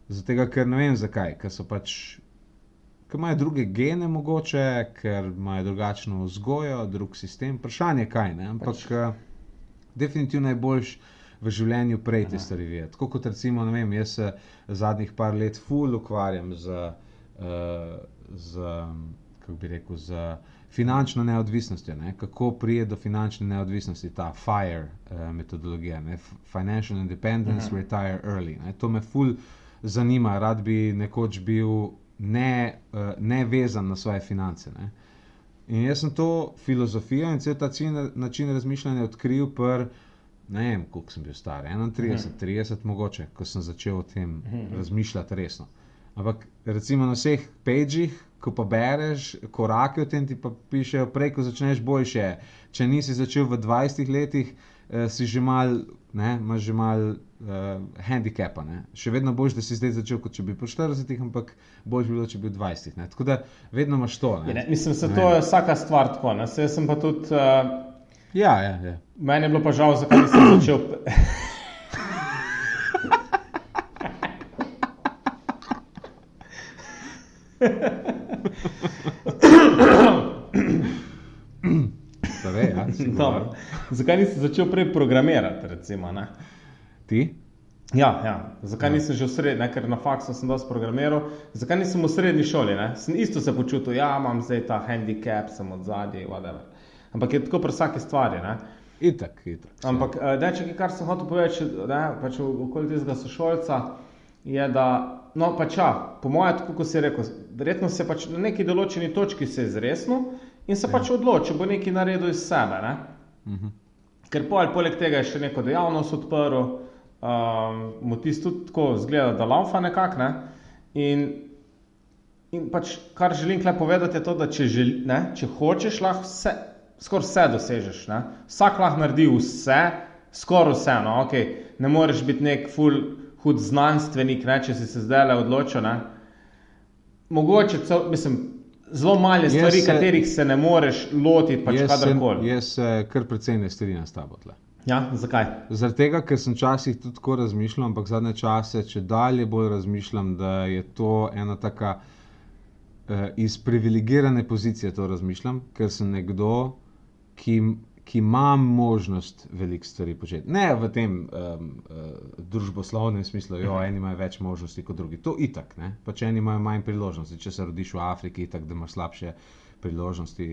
Zato, ker ne vem zakaj, ker so pač, ker imajo druge gene mogoče, ker imajo drugačno vzgojo, drug sistem, vprašanje kaj, ampak definitivno je boljš v življenju prej te stvari vedeti. Tako kot recimo, ne vem, jaz se zadnjih par let ful ukvarjam z kako bi rekel, z finančno neodvisnostjo, ne? Kako prije do finančne neodvisnosti, ta FIRE metodologija, ne? Financial Independence, Retire Early. Ne? To me ful zanima, rad bi nekoč bil ne vezan na svoje finance. Ne? In jaz sem to filozofijo in cel ta način razmišljanja odkril ne vem, koliko sem bil star, 31, 30 mogoče, ko sem začel o tem razmišljati resno. Ampak recimo na vseh pageh, ko pa bereš korake o tem, ti pa pišejo prej, ko začneš boljše. Če nisi začel v 20 letih, si že mal, imaš že mal handicapa. Ne? Še vedno boljš, da si zdaj začel, kot če bi po 40, ampak boljš bilo, če bi v 20. Ne? Tako da vedno imaš to. Ne? Mislim, to je vsaka stvar tako. Ne? Jaz sem pa tudi... Ja. Meni je bilo pa žal, zakaj nisem začel... Zakaj nisem začel prej programirati, recimo, ne? Ti? Ja. Zakaj nisem že v srednji, ker na faksu sem dosti programiral, zakaj nisem v srednji šoli, ne? Sem isto se počutil, imam zdaj ta handicap, sem od zadnji, whatever. Ampak je tako pri vsaki stvari, ne? Itak. Ampak, kar sem hotel povedati, pač okoli tistega sošolca, je, da, po moje, tako kot si rekel, verjetno se pač na neki določeni točki se izresnil in se pač odloči, bo nekaj naredil iz sebe, ne? Ker poleg tega je še neko dejavnost odprl, mu tisto tudi tako zgleda, da laufa nekako, ne? In pač, kar želim tukaj povedati, je to, da če hočeš, lahko skoraj vse dosežeš, ne? Vsak lahko naredi vse, skoraj vse, no, okej, ne moreš biti nek ful hud znanstvenik, ne, če si se zdajle odločil, ne. Mogoče, zelo male stvari, katerih se ne moreš lotiti, pač kadarkoli. Jaz se kar precej ne strinjam s tabo tle. Ja, zakaj? Zaradi tega, ker sem včasih tudi tako razmišljal, ampak zadnje čase, če dalje bolj razmišljam, da je to ena taka iz privilegirane pozicije to razmišljam, ker sem nekdo, ki ima možnost veliko stvari početi. Ne v tem družboslovnem smislu, eni imajo več možnosti kot drugi. To itak, ne? Pač eni imajo manj priložnosti. Če se rodiš v Afriki, itak, da imaš slabše priložnosti,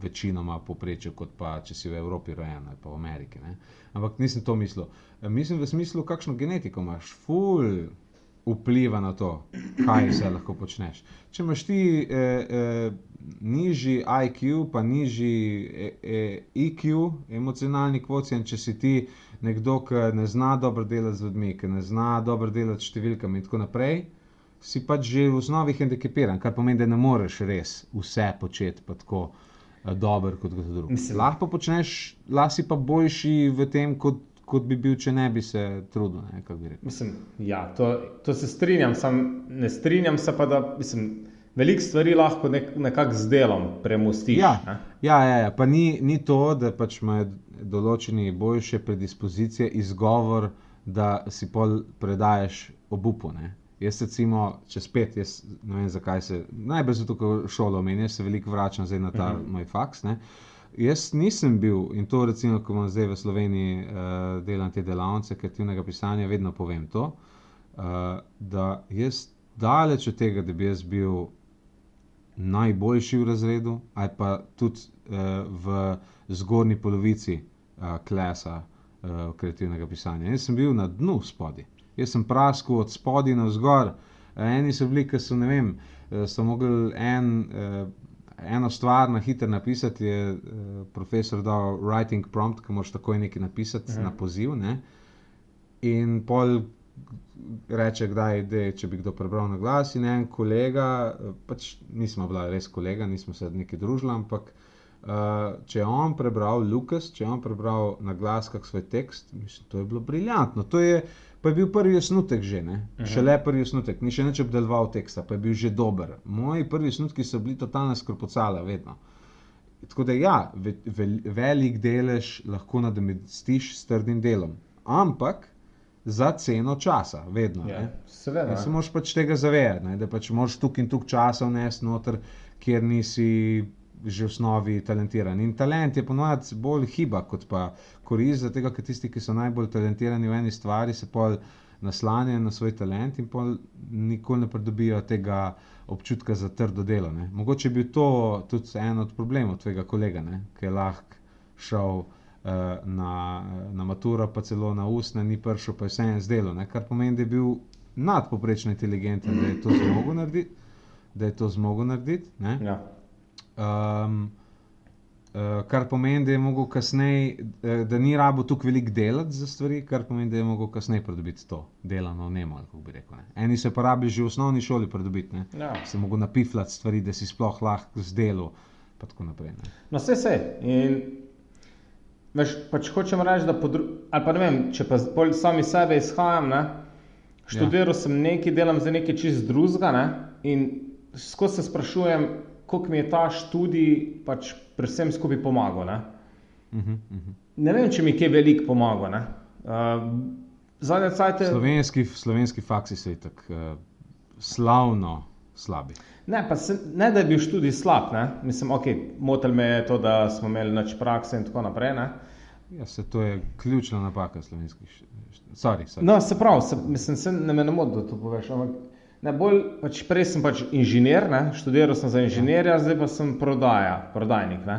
večinoma povprečju, kot pa če si v Evropi rojen ali pa v Ameriki. Ne? Ampak nisem to mislil. Mislim v smislu, kakšno genetiko imaš. Ful vpliva na to, kaj vse lahko počneš. Če imaš ti nižji IQ, pa nižji EQ, emocionalni kvocient, če si ti nekdo, ki ne zna dobro delati z ljudmi, ki ne zna dobro delati s številkami in tako naprej, si pač že v osnovi hendikepiran, kar pomeni, da ne moreš res vse početi pa tako dobro kot drugi. Lahko počneš, lahko si pa boljši v tem, kot bi bil, če ne bi se trudil, ne, kako bi rekel. To se strinjam, ne strinjam se pa, da, veliko stvari lahko nekako z delom premostiš. Ja, pa ni to, da pač imajo določeni boljše predispozicije, izgovor, da si pol predajes obupu, ne. Jaz recimo, jaz ne vem zakaj najbolj zato, ko šolo omenjam, se veliko vračam zdaj na ta moj faks, ne. Jaz nisem bil, in to recimo, ko imam zdaj v Sloveniji delam te delavnice kreativnega pisanja, vedno povem to, da jaz daleč od tega, da bi jaz bil najboljši v razredu, ali pa tudi v zgornji polovici klasa kreativnega pisanja. Jaz sem bil na dnu spodaj. Jaz sem praskal od spodaj na vzgor. Eni so bili, ki so, ne vem, so mogli eno stvar na hitro napisati, je profesor dal writing prompt, ki moraš takoj nekaj napisati na poziv, ne? In pol reče, če bi kdo prebral na glas, in en kolega, pač nismo bila res kolega, nismo se nekaj družili, ampak če je on prebral, Lukas, če je on prebral na glas kak svoj tekst, to je bilo briljantno. Pa je bil prvi osnutek že, ne? Šele prvi osnutek, ni še nič obdeloval teksta, pa je bil že dober. Moji prvi osnutki so bili totalna skrpucala, vedno. Tako da ja, velik delež lahko nadomestiš s trdim delom, ampak za ceno časa, vedno. Seveda. Se moraš pač tega zavedati, da pač moraš tuk in tuk časa vnesti noter, kjer nisi že v osnovi talentiran. In talent je ponovadi bolj hiba kot pa korist, zato ker tisti, ki so najbolj talentirani v eni stvari, se pol naslanjajo na svoj talent in pol nikoli ne pridobijo tega občutka za trdo delo. Ne. Mogoče je bil to tudi en od problemov tvojega kolega, ne, ki je lahko šel na maturo, pa celo na ustne, ni prišel, pa je vseeno zdelo, ne, kar pomeni, da je bil nadpovprečno inteligenten, da je to zmogel narediti. Ne. Ja. Kar pomeni, da je mogel kasneje, da ni rabo tukaj veliko delati za stvari, kar pomeni, da je mogel kasneje pridobiti to delovno vnemo, ali kako bi rekel. Ne. Eni so pa rabili že v osnovni šoli pridobiti, ne. Ja. Se mogel napifljati stvari, da si sploh lahko zdelo, pa tako naprej. Ne. No, vse. In veš, pač hočem reči, da ali pa ne vem, če pa sami sebe izhajam, ne, študiral sem nekaj, delam za nekaj čist drugega, ne, in skozi se sprašujem, koliko mi je ta študij pač pri vsem skupaj pomagal. Ne? Ne vem, če mi kaj veliko pomagal. Zadnje cajte... Slovenski faksi so itak slavno slabi. Ne, da je bil študij slab. Ne? Mislim, motil me je to, da smo imeli nič prakse in tako naprej. Ne? Ja, to je ključna napaka slovenskih. Sorry. No, se pravi, mislim, ne me ne moti, da to poveš, ampak pač prej sem pač inženir, ne? Študiral sem za inženirja, zdaj pa sem prodajnik. Ne?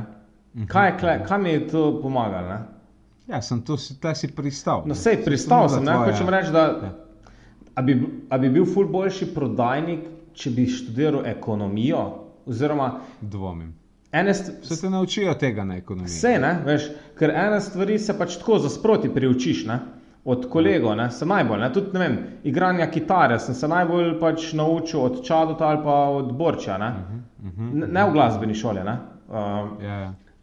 Kaj mi je to pomagalo? Ne? Ja, tle si pristal. No, sej, pristal sem, ne? Hočem reči, da a bi bil ful boljši prodajnik, če bi študiral ekonomijo, oziroma... Dvomim. Se te naučijo tega na ekonomiji. Sej, ne, veš, ker ene stvari se pač tako za sproti priučiš, ne? Od kolegov, ne, se najbolj, ne, tudi, ne vem, igranja kitare sem se najbolj pač naučil od Čadota ali pa od Borča, ne, ne v glasbeni šoli, ne.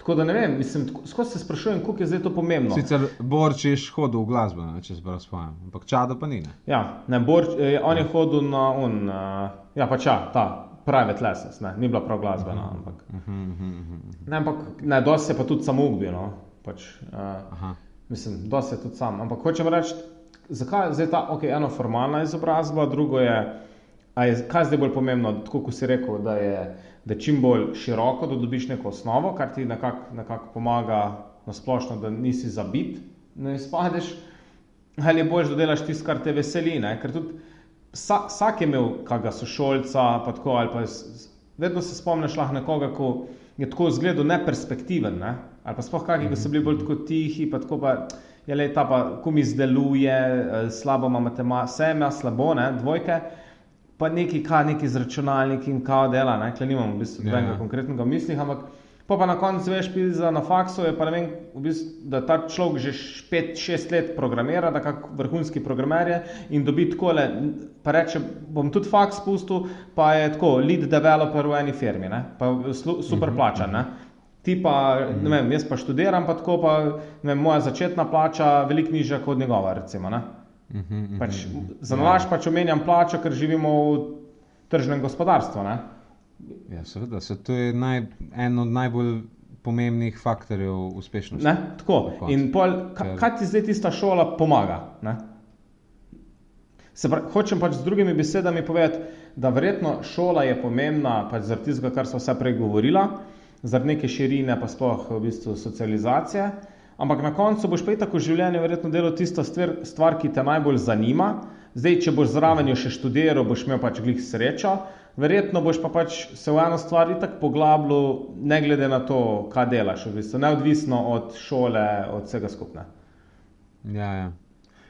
Tako da ne vem, mislim, skozi se sprašujem, koliko je zdaj to pomembno. Sicer Borč je hodil v glasbo, ne, če se prav spomnim, ampak Čado pa ni, ne. Ja, ne, Borč, on je hodil na ta private lessons, ne, ni bila prav glasbena, ampak. Ne, ampak, ne, dosti se pa tudi samo ugbil, no, pač. Mislim, dosti je tudi sam. Ampak hočem reči, zakaj zdaj ta, eno formalna izobrazba, drugo je, kaj je zdaj bolj pomembno, tako ko si rekel, da je čim bolj široko, da dobiš neko osnovo, kar ti nekako pomaga na splošno, da nisi zabit, ne izpadeš, ali je boljš, da delaš tisto, kar te veseli, ne? Ker tudi vsak je imel kakega sošolca, pa tako, ali pa vedno se spomniš lahko nekoga, ko je tako izgledal neperspektiven, ne? Ali pa sploh kakih, ko so bili bolj tako tihi, pa tako pa, ta pa, ko mi izdeluje, slabo ima matematiko, vse ima slabo, ne, dvojke, pa neki z računalniki in kao dela, ne, kle nimam v bistvu nobenega konkretnega v mislih, ampak pa na koncu veš, na faksu je pa ne vem, v bistvu, da ta človek že 5-6 let programira, da kak vrhunski programer je in dobi takole, pa reče, bom tudi faks pustil, pa je tako, lead developer v eni firmi, ne, pa super plačan, ne. Ti pa, ne vem, jaz pa študiram, pa tako pa, ne vem, moja začetna plača veliko nižja kot njegova, recimo, ne. Pač, za nalaž pač omenjam plačo, ker živimo v tržnem gospodarstvu, ne. Ja, seveda, to je en od najbolj pomembnih faktorjev uspešnosti. Ne, tako. In pol, kaj ti zdaj tista šola pomaga, ne? Hočem pač z drugimi besedami povedati, da verjetno šola je pomembna pač zaradi tistega, kar so vse prej govorila, zaradi neke širine, pa sploh v bistvu socializacije, ampak na koncu boš pa itak v življenju verjetno delal tisto stvar, ki te najbolj zanima. Zdaj, če boš zraven jo še študiral, boš imel pač glih srečo, verjetno boš pa pač se v eno stvar itak poglabljal, ne glede na to, kaj delaš, v bistvu, neodvisno od šole, od vsega skupne.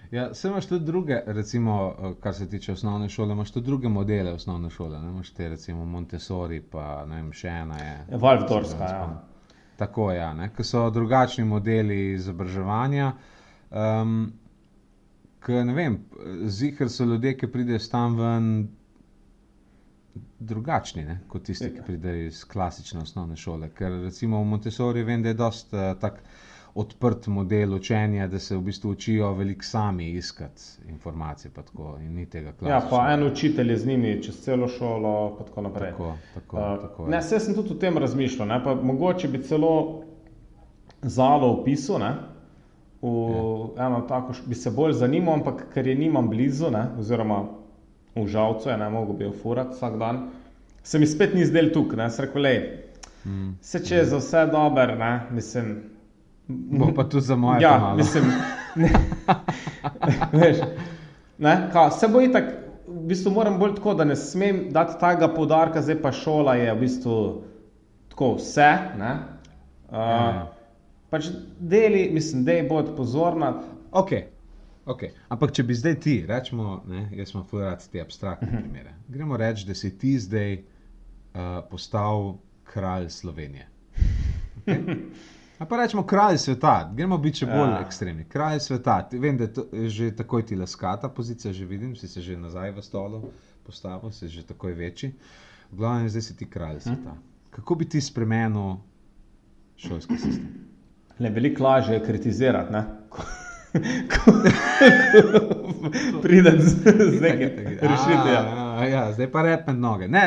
Ja, se imaš tudi druge, recimo, kar se tiče osnovne šole, imaš tudi druge modele osnovne šole, ne? Imaš te, recimo, Montessori, pa ne vem, še ena je. Waldorfska, ja. Tako, ja, ne, ki so drugačni modeli izobraževanja, ki, ne vem, ziher so ljudje, ki pridejo tam ven drugačni, ne, kot tisti, ki pridejo iz klasične osnovne šole, ker recimo v Montessori vem, da je dosti tak odprt model učenja, da se v bistvu učijo veliko sami iskati informacije, pa tako, in ni tega klasičnega. Ja, pa en učitelj je z njimi čez celo šolo, pa tako naprej. Tako. Ne, saj sem tudi o tem razmišljal, ne, pa mogoče bi celo Zalo vpisal, ne, eno tako, bi se bolj zanimal, ampak ker je nimam blizu, ne, oziroma v Žalcu, ne, mogel bi jo furati vsak dan, se mi spet ni zdel tukaj, ne, se rekel, se če je za vse dober, ne, mislim, bo pa tudi za moje pomalo. Ja, mislim, ne, veš, Se bo itak, v bistvu moram bolj tako, da ne smem dati tega poudarka, zdaj pa šola je v bistvu tako vse, ne. Pač deli, mislim, dej bod pozorna. Ok. Ampak če bi zdaj ti, rečemo, ne, jaz smo ful rad te abstraktne primere. Gremo reči, da si ti zdaj postal kralj Slovenije. Okay? A pa rečemo kralj sveta, gremo biti še bolj ekstremni. Kralj sveta, vem, da je že takoj ti laskata pozicija, že vidim, si se že nazaj v stolu postavil, si že takoj večji. V glavnem, zdaj si ti kralj sveta. Kako bi ti spremenil šolski sistem? Veliko lažje je kritizirati, ne? Ko pridem z nekaj rešitve. Zdaj pa rep med noge. Ne,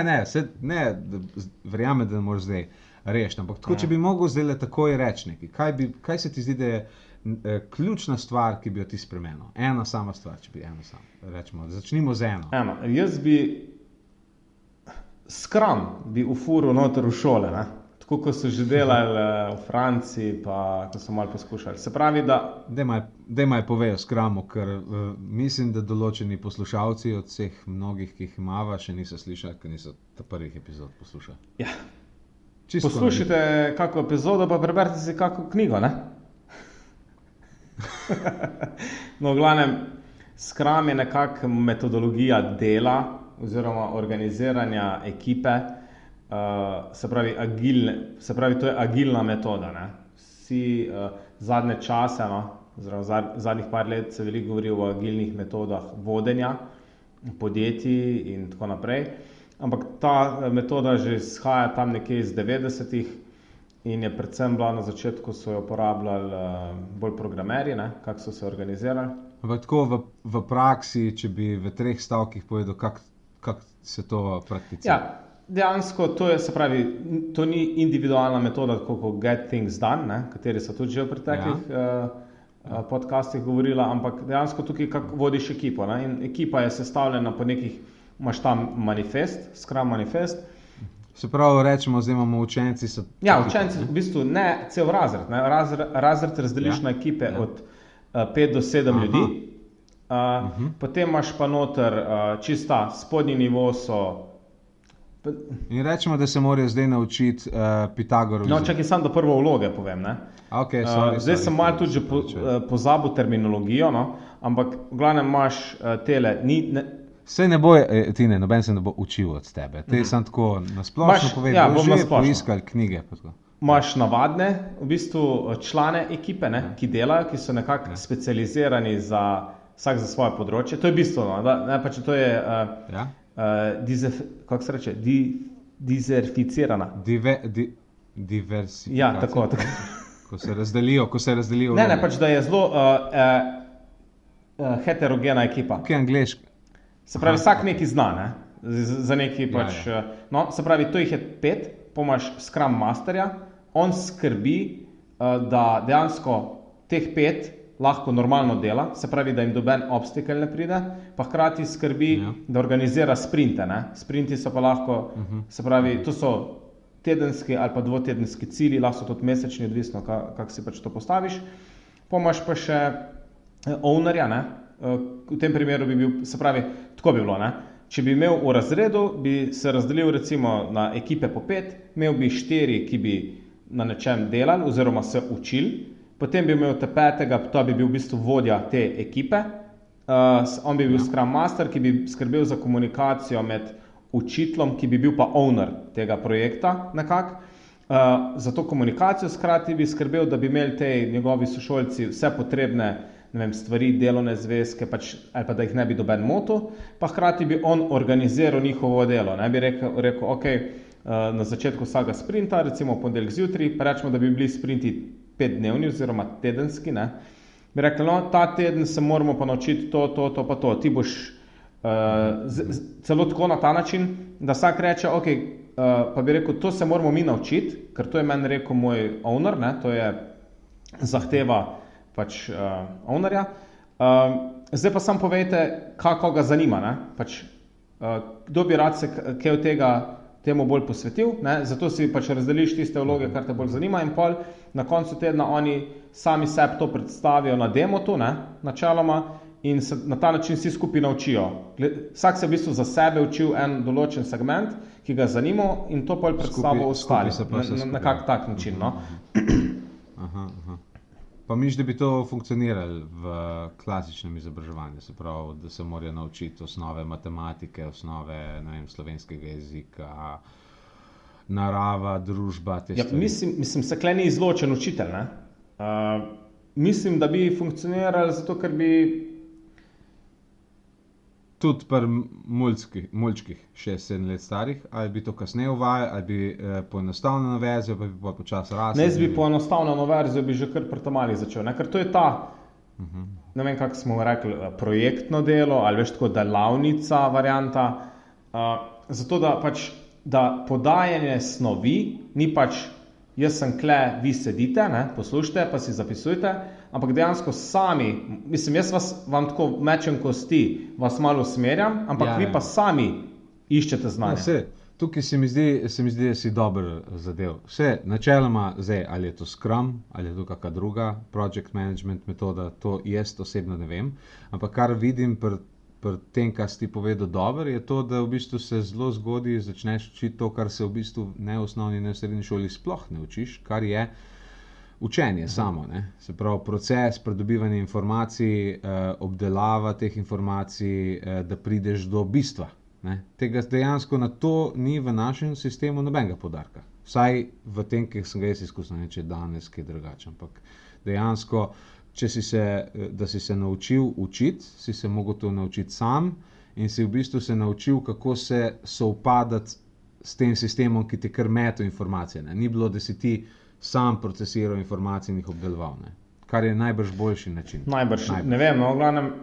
verjamem, da ne moreš zdaj rešiti. Ampak tako, če bi mogel zdaj takoj reči nekaj, kaj se ti zdi, da je ključna stvar, ki bi jo ti spremenil? Ena sama stvar, če bi eno samo. Rečemo, začnimo z eno. Jaz bi Scrum bi ufuril noter v šole, ne? Tako, ko so že delali v Franciji, pa ko so malo poskušali. Se pravi, da... Daj povejo Scrumu, ker mislim, da določeni poslušalci od vseh mnogih, ki jih imava, še niso slišali, ker niso ta prvih epizod poslušali. Ja. Poslušajte kako epizodo, pa preberite si kako knjigo, ne? No, v glavnem, Scrum je nekako metodologija dela oziroma organiziranja ekipe, se pravi, to je agilna metoda, ne? Vsi zadnje čase, oziroma zadnjih par let se veliko govori o agilnih metodah vodenja podjetij in tako naprej. Ampak ta metoda že izhaja tam nekje iz 90-ih in je predvsem bila na začetku, so jo uporabljali bolj programerji, ne, kako so se organizirali. Ampak tako v praksi, če bi v 3 stavkih povedal, kako se to prakticira? Ja, dejansko to je, se pravi, to ni individualna metoda, tako kot Get Things Done, ne, kateri so tudi že v preteklih podcastih govorila, ampak dejansko tukaj kako vodiš ekipo, ne, in ekipa je sestavljena po nekih, imaš tam manifest, Scrum manifest. Se pravi, rečemo, zdaj imamo učenci. Učenci, v bistvu ne cel razred. Ne? Razred razdeliš na ekipe od 5 do 7 ljudi. Potem imaš pa noter čista spodnji nivo so... In rečemo, da se morajo zdaj naučiti Pitagorovi. No, čakaj, samo do prvo vloge povem. Ne? Zdaj sem malo tudi že pozabil terminologijo, no? Ampak v glavnem imaš tele... Sej ne bo, Tine, noben se ne bo učil od tebe. Te sem tako nasplošno povedal, boš že poiskali knjige. Imaš navadne, v bistvu člane ekipe, ne, ki delajo, ki so nekako specializirani vsak za svoje področje. To je bistveno, ne, pa če to je kako se reče, dizerficirana. Diversifikacija. Ja, tako. Ko se razdelijo. Ne, pač da je zelo heterogena ekipa. Kaj je angleško? Se pravi, vsak nekaj zna, ne? Za nekaj pač... No, se pravi, to jih je 5, pomaš Scrum Masterja, on skrbi, da dejansko teh 5 lahko normalno dela, se pravi, da jim doben obstakel ne pride, pa hkrati skrbi, da organizira sprinte, ne? Sprinti so pa lahko, se pravi, to so tedenski ali pa dvotedenski cilji, lahko so tudi mesečni, odvisno, kako si pač to postaviš. Pomaš pa še ownerja, ne? V tem primeru bi bil, se pravi, tako bi bilo, ne? Če bi imel v razredu, bi se razdelil recimo na ekipe po 5, imel bi 4, ki bi na nečem delali oziroma se učili, potem bi imel te 5, to bi bil v bistvu vodja te ekipe, on bi bil Scrum Master, ki bi skrbel za komunikacijo med učiteljem, ki bi bil pa owner tega projekta nekako. Za to komunikacijo skrati bi skrbel, da bi imeli te njegovi sošolci vse potrebne stvari, delovne zvezke, ali pa da jih ne bi doben motil, pa hkrati bi on organiziral njihovo delo. Ne bi rekel, ok, na začetku vsakega sprinta, recimo ponedeljek zjutraj, pa rečemo, da bi bili sprinti 5-dnevni oziroma tedenski, ne, bi rekel, no, ta teden se moramo pa naučiti to pa to. Ti boš celo tako na ta način, da vsak reče, ok, pa bi rekel, to se moramo mi naučiti, ker to je meni rekel moj owner, ne, to je zahteva pač ownerja. Zdaj pa sam povejte, kako ga zanima, ne? Pač, kdo bi rad se kaj od tega temu bolj posvetil, ne? Zato si pač razdeliš tiste vloge, kar te bolj zanima in pol na koncu tedna oni sami sebi to predstavijo na demotu, ne? Načeloma, in se na ta način vsi skupaj naučijo. Vsak se v bistvu za sebe učil en določen segment, ki ga zanima in to pol predstavlja ostali. Na kak tak način. No? Aha. Pa misliš, da bi to funkcioniralo v klasičnem izobraževanju, se pravi, da se morajo naučiti osnove matematike, osnove, ne vem, slovenskega jezika, narava, družba, te stvari? Mislim, se kle ni izločen učitelj, ne? Mislim, da bi funkcionirali zato, ker bi tudi pri mulčkih 6-7 let starih, ali bi to kasneje uvajali, ali bi poenostavljeno verzijo, pa bi počasi rasli? Ne, bi poenostavljeno verzijo bi že kar pri ta-malih začel, ne? Ker to je ta, ne vem, kako smo rekli, projektno delo, ali veš tako delavnica varianta, zato da pač, da podajanje snovi ni pač, jaz sem kle, vi sedite, ne, poslušajte, pa si zapisujte, ampak dejansko sami, mislim, jaz vam tako mečem kosti, vas malo usmerjam, ampak vi pa sami iščete znanje. Tukaj se mi zdi, da si dober zadev. Vse, načeloma, zdaj, ali je to Scrum, ali je to kakšna druga project management metoda, to jaz osebno ne vem, ampak kar vidim pri tem, kar si ti povedal dobro, je to, da v bistvu se zelo zgodaj začneš učiti to, kar se v bistvu ne v osnovni, ne v srednji šoli sploh ne učiš, kar je učenje samo. Ne? Se pravi, proces pridobivanja informacij, obdelava teh informacij, da prideš do bistva. Ne? Tega dejansko na to ni v našem sistemu nobenega poudarka. Vsaj v tem, ki sem ga jaz izkusil, ne če danes kaj drugače. Ampak dejansko, da si se naučil učiti, si se mogel to naučiti sam in si v bistvu se naučil, kako se sovpadati s tem sistemom, ki ti kar meto informacije. Ne? Ni bilo, da si ti sam procesiral informacije in jih obdeloval. Ne? Kar je najbrž boljši način. Najbrž. Ne vem, no, v glavnem.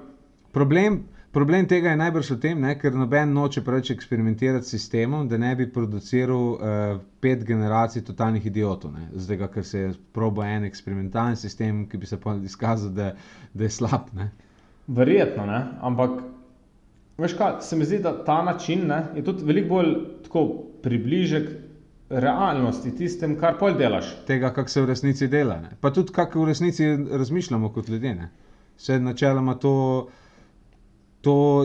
Problem tega je najbrž v tem, ne, ker noben noče preveč eksperimentirati s sistemom, da ne bi produciral 5 generacij totalnih idiotov. Zdaj, ker se je probo en eksperimentalni sistem, ki bi se pa izkazal, da je slab. Ne. Verjetno, ne, ampak veš kaj, se mi zdi, da ta način, ne, je tudi veliko bolj tako približek realnosti tistem, kar pol delaš. Tega, kak se v resnici dela. Ne. Pa tudi, kak v resnici razmišljamo kot ljudje. Ne. Vse načeloma to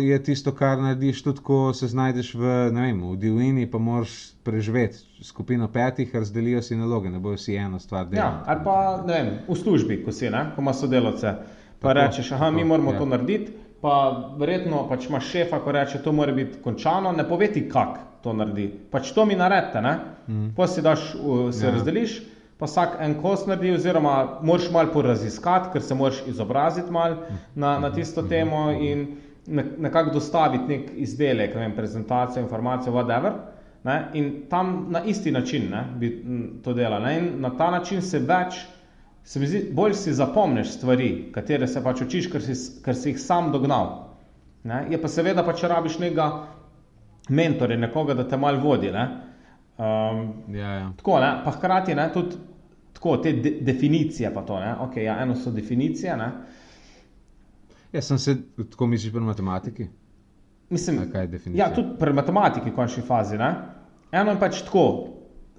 je tisto, kar narediš tudi, ko se znajdeš v divjini, pa moraš preživeti skupino 5, razdelijo si naloge, ne bojo si eno stvar delati. Ja, ali pa, ne vem, v službi, ko si, ne, ko imaš sodelavce, pa rečeš, mi moramo to narediti, pa verjetno pač imaš šefa, ko reče, to mora biti končano, ne pove ti, kak to naredi. Pač to mi naredite, ne. Potem si daš, se razdeliš, pa vsak en kos naredi, oziroma moraš malo poraziskati, ker se moraš izobraziti malo na tisto temo in nekako dostaviti nek izdelek, ne vem, prezentacijo, informacijo, whatever, ne, in tam na isti način, ne, bi to delal, ne, in na ta način se mi zdi, bolj si zapomniš stvari, katere se pač učiš, ker si jih sam dognal, ne, je pa seveda pa, če rabiš nekega mentorja, nekoga, da te malo vodi, ne, tako, ne, pa hkrati, ne, tudi tako, te definicije pa to, ne, ok, ja, eno so definicije, ne. Jaz sem se, tako misliš pri matematiki? Mislim, kaj je definicija? Ja, tudi pri matematiki v končni fazi, ne? Eno je pač tako,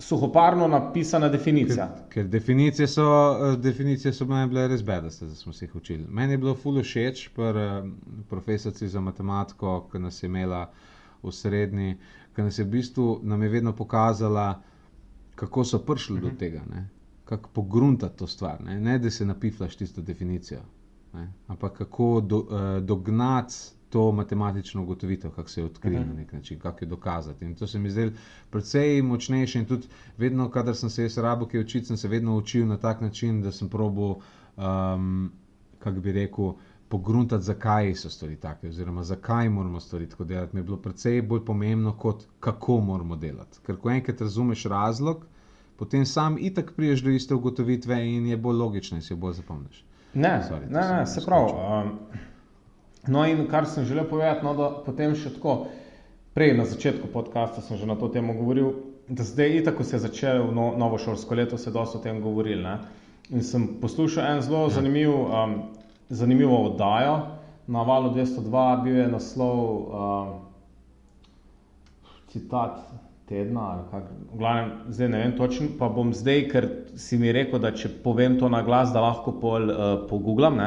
suhoparno napisana definicija. Ker definicije so bile res bedaste, da smo se jih učili. Meni je bilo ful všeč pri profesorici za matematiko, ki nas je imela v srednji, ki nas je v bistvu, nam je vedno pokazala, kako so prišli do tega, ne? Kako pogruntati to stvar, ne da se napiflaš tisto definicijo. Ne? Ampak kako dognati to matematično ugotovitev, kako se je odkril na nek način, kako jo dokazati. In to se mi zdelo precej močnejše in tudi vedno, kadar sem se jaz rabil kaj učiti, sem se vedno učil na tak način, da sem probal, kako bi rekel, pogruntati, zakaj so stvari take, oziroma zakaj moramo stvari tako delati. Mi je bilo precej bolj pomembno, kot kako moramo delati. Ker ko enkrat razumeš razlog, potem sam itak priješ do iste ugotovitve in je bolj logično in si jo bolj zapomniš. Ne, se pravi. No in kar sem želel povedati, no, da potem še tako, prej na začetku podcasta sem že na to temo govoril, da zdaj itak, ko se je začelo novo šolsko leto, se dosti o tem govorili, ne. In sem poslušal en zelo zanimivo oddajo na Valu 202, bil je naslov citat tedna, ali kako, v glavnem, zdaj ne vem točno, pa bom zdaj, ker si mi rekel, da če povem to na glas, da lahko pol pogooglam, ne,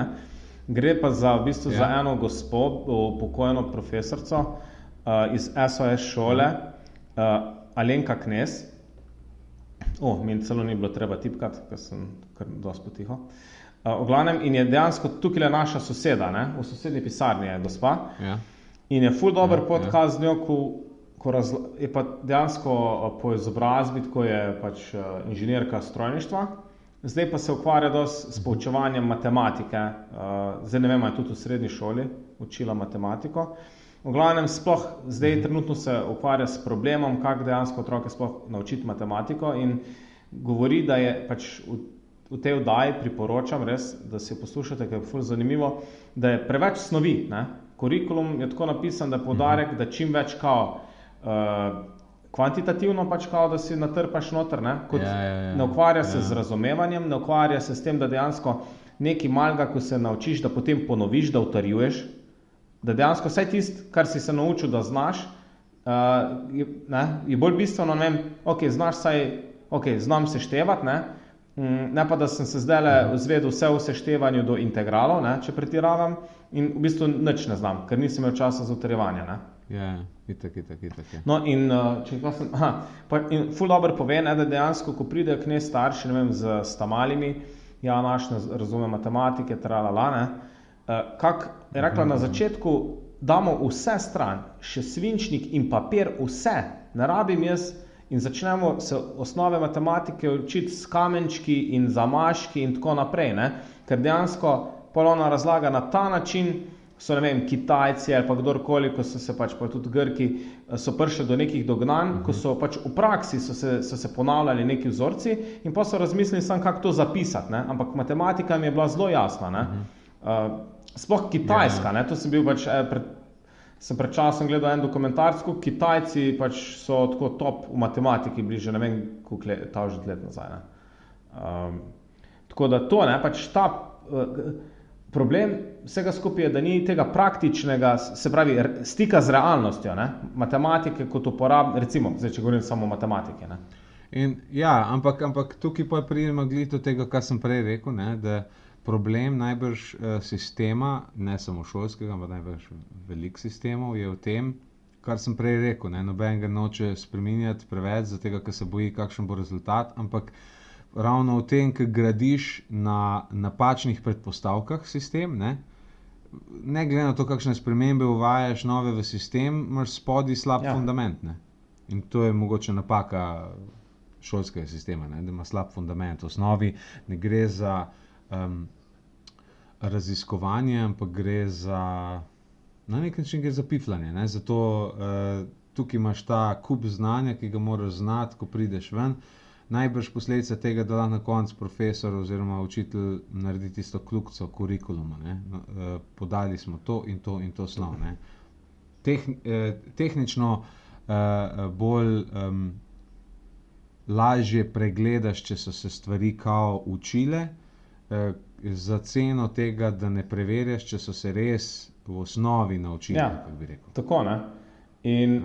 Gre pa v bistvu za eno gospo, pokojno profesorico iz SOS šole, Alenka Knez. Meni celo ni bilo treba tipkati, ker sem kar dosti potiho. V glavnem, in je dejansko tukaj naša soseda, ne? V sosednji pisarni je gospa. Ja. In je ful dober podcast z njo, je pa dejansko po izobrazbi, tako je pač inženirka strojništva. Zdaj pa se ukvarja dosti s poučevanjem matematike. Zdaj ne vem, je tudi v srednji šoli učila matematiko. V glavnem, sploh zdaj trenutno se ukvarja s problemom, kako dejansko otroke sploh naučiti matematiko, in govori, da je pač v tej oddaji, priporočam res, da si jo poslušate, ker je ful zanimivo, da je preveč snovi, ne? Kurikulum je tako napisan, da je poudarek, da čim več kvantitativno pač da si natrpaš noter, ne? Ne ukvarja se z razumevanjem, ne ukvarja se s tem, da dejansko nekaj malega, ko se naučiš, da potem ponoviš, da utrjuješ, da dejansko vsaj tisto, kar si se naučil, da znaš, je bolj bistveno, ne vem, znam seštevati, ne pa, da sem se zdaj izvedel vse v seštevanju do integralov, ne, če pretiravam, in v bistvu nič ne znam, ker nisem imel časa za utrjevanje. Ja, itak. No, in in ful dobro pove, ne, da dejansko, ko pridejo k njej starši, ne vem, s tamalimi, naš ne razume matematike, ne, kak je rekla na začetku, damo vse stran, še svinčnik in papir, vse, ne rabim jaz, in začnemo se osnove matematike učiti s kamenčki in zamaški in tako naprej, ne? Ker dejansko ponovno razlaga na ta način, so, ne vem, Kitajci ali pa kdorkoli, ko so se pač, pa tudi Grki, so prišli do nekih dognanj, ko so pač v praksi so se ponavljali neki vzorci in pa so razmislili samo, kako to zapisati, ne? Ampak matematika mi je bila zelo jasna, ne? Sploh Kitajska, ne? To sem bil pač sem pred časom gledal en dokumentarc, kako Kitajci pač so tako top v matematiki bili že ne vem koliko let nazaj. Tako da to, ne, pač ta problem vsega skupaj je, da ni tega praktičnega, se pravi, stika z realnostjo, ne, matematike kot recimo, zdaj če govorim samo o matematike, ne. In ja, ampak tukaj pa pridemo glih do tega, kar sem prej rekel, ne, da problem najbrž sistema, ne samo šolskega, ampak najbrž velik sistemov, je v tem, kar sem prej rekel, ne, noben ga noče spreminjati preveč, zato ker se boji, kakšen bo rezultat, ampak ravno v tem, ker gradiš na napačnih predpostavkah sistem, ne glede na to, kakšne spremembe uvajaš nove v sistem, imaš spodaj slab fundament, ne. In to je mogoče napaka šolskega sistema, ne, da ima slab fundament. V osnovi ne gre za raziskovanje, ampak gre za, na nek način gre za piflanje, ne, zato tukaj imaš ta kup znanja, ki ga moraš znati, ko prideš ven, najbrž posledica tega, da na koncu profesor oziroma učitelj naredi tisto kljukico kurikuluma, ne, podali smo to in to in to snov, ne. Tehnično bolj lažje pregledaš, če so se stvari kao učile, za ceno tega, da ne preverjaš, če so se res v osnovi naučili, kako bi rekel. Tako, ne. In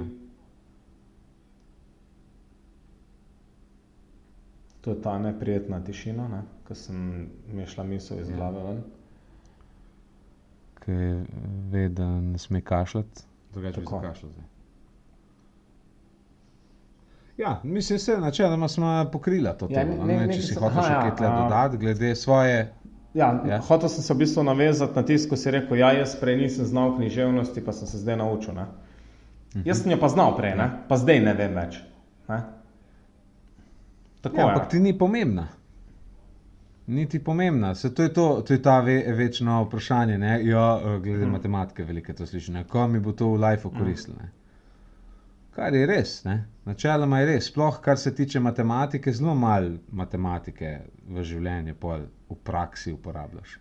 to je ta neprijetna tišina, ne, ko mi je šla misel iz glave ven. Ki ve, da ne sme kašljati, drugače bi zakašljal zdaj. Ja, mislim se, načeloma smo pokrila to temo, če si hotel še kaj tle dodati, glede svoje... Hotel sem se v bistvu navezati na tisto, ko si rekel, jaz prej nisem znal književnosti, pa sem se zdaj naučil, ne. Jaz sem jo pa znal prej, ne, pa zdaj ne vem več, ne. Tako je. Ampak ti ni pomembna. Ni ti pomembna, to je ta večno vprašanje, ne, glede matematike velike to sliši, ne, ko mi bo to v lifeu koristilo, ne. Kar je res, ne, načeloma je res, sploh kar se tiče matematike, zelo malo matematike v življenju pol v praksi uporabljaš.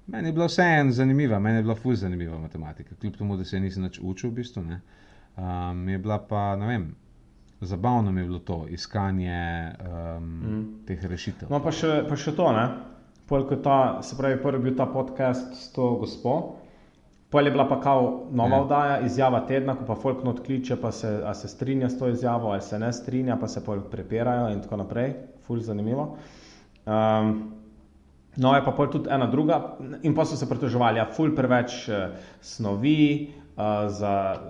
Meni je bila vseeno zanimiva, meni je bila ful zanimiva matematika, kljub tomu, da se nisem nič učil v bistvu, ne. Mi je bila pa, ne vem, zabavno mi je bilo to, iskanje teh rešitev. No, pa še to, ne, se pravi, prvi bil ta podcast s to gospo, pol je bila pa kao nova oddaja, izjava tedna, ko pa folk not kliče, pa se strinja s to izjavo, ali se ne strinja, pa se pol prepirajo in tako naprej. Ful zanimivo. No, je pa pol tudi ena druga in pa so se pritoževali, ja, ful preveč snovi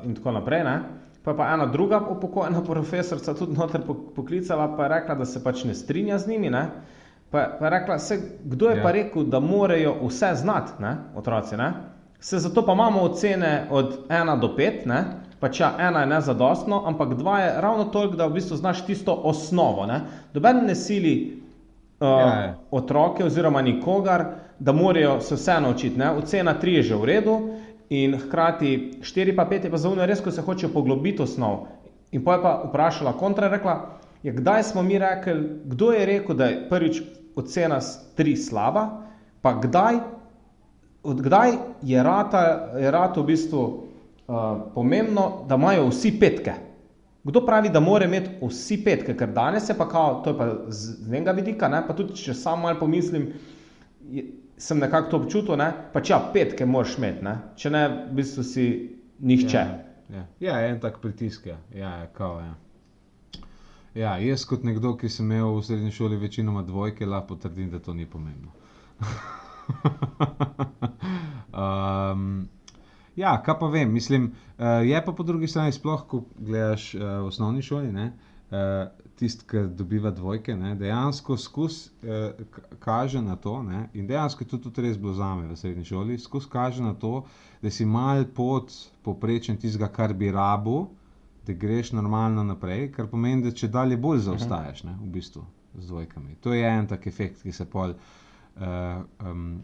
in tako naprej, ne. Pa je pa ena druga upokojena profesorica tudi noter poklicala, pa je rekla, da se pač ne strinja z njimi, ne. Pa je rekla, kdo je pa rekel, da morajo vse znati, ne, otroci, ne. Zato pa imamo ocene od 1 do 5, ne. Pač ja, 1 je nezadostno, ampak 2 je ravno toliko, da v bistvu znaš tisto osnovo, ne. Noben ne sili otroke oziroma nikogar, da morajo se vse naučiti, ne. Ocena 3 je že v redu in hkrati 4 pa 5 je pa za ono res, ko se hočejo poglobiti osnov. In pa je pa vprašala kontra, rekla, ja, kdaj smo mi rekli, kdo je rekel, da je prvič ocena 3 slaba, pa od kdaj je rato v bistvu pomembno, da imajo vsi 5. Kdo pravi, da mora imeti vsi 5, ker danes je pa kao, to je pa z njenega vidika, ne, pa tudi če sam malo pomislim, sem nekako to občutil, ne, pač ja, 5 moraš imeti, ne, če ne, v bistvu si nihče. Ja, en tak pritisk, ja, kao, ja. Ja, jaz kot nekdo, ki sem imel v srednji šoli večinoma 2, lahko potrdim, da to ni pomembno. Ja, kaj pa vem, mislim, je pa po drugi strani sploh, ko gledaš v osnovni šoli, ne, tisti, ki dobiva 2, ne, dejansko kaže na to, ne, in dejansko je to tudi res bilo zame v srednji šoli, kaže na to, da si mal pod povprečjem tistega, kar bi rabil, da greš normalno naprej, kar pomeni, da če dalje bolj zaostajaš, ne, v bistvu, z 2. To je en tak efekt, ki se pol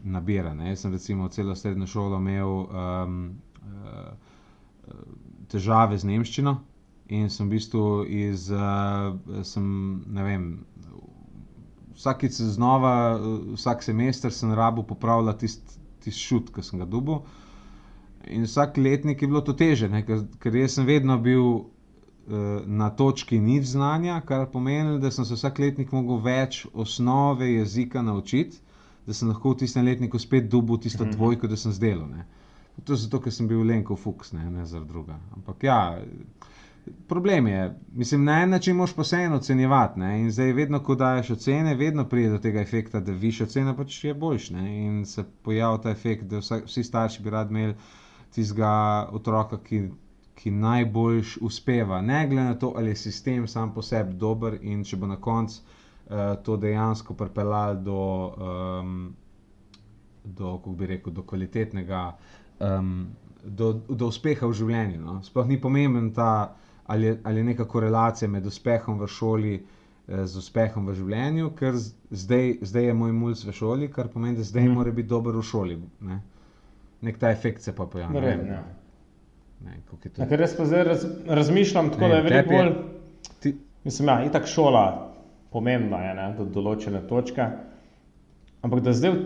nabira, ne. Jaz sem recimo celo srednjo šolo imel težave z nemščino in sem v bistvu ne vem, vsakič znova, vsak semester sem rabil popravljati tisti šut, ki sem ga dobil. In vsak letnik je bilo to teže, ne, ker jaz sem vedno bil na točki nič znanja, kar pomeni, da sem se vsak letnik mogel več osnove jezika naučiti, da sem lahko v tistem letniku spet dobil tisto 2, da sem zdelal, ne. To je zato, ker sem bil Lenkov fuks, ne zaradi druga. Ampak ja, problem je, mislim, na en način moraš pa vseeno ocenjevati, ne, in zdaj vedno, ko daješ ocene, vedno pride do tega efekta, da višja ocena pač je boljš, ne, in se pojavlja ta efekt, da vsi starši bi radi imeli tistega otroka, ki najboljš uspeva, ne glede na to, ali je sistem sam po sebi dober in če bo na koncu to dejansko pripeljalo kako bi rekel, do kvalitetnega, do uspeha v življenju, no. Sploh ni pomemben ali je neka korelacija med uspehom v šoli z uspehom v življenju, ker zdaj je moj mulc v šoli, kar pomeni, da zdaj mora biti dober v šoli, ne. Nek ta efekt se pa pojavlja. Ne vem, ja. Ker jaz pa zdaj razmišljam tako, da je veliko bolj, mislim, ja, itak šola pomembna je, ne, do določene točke, ampak da zdaj v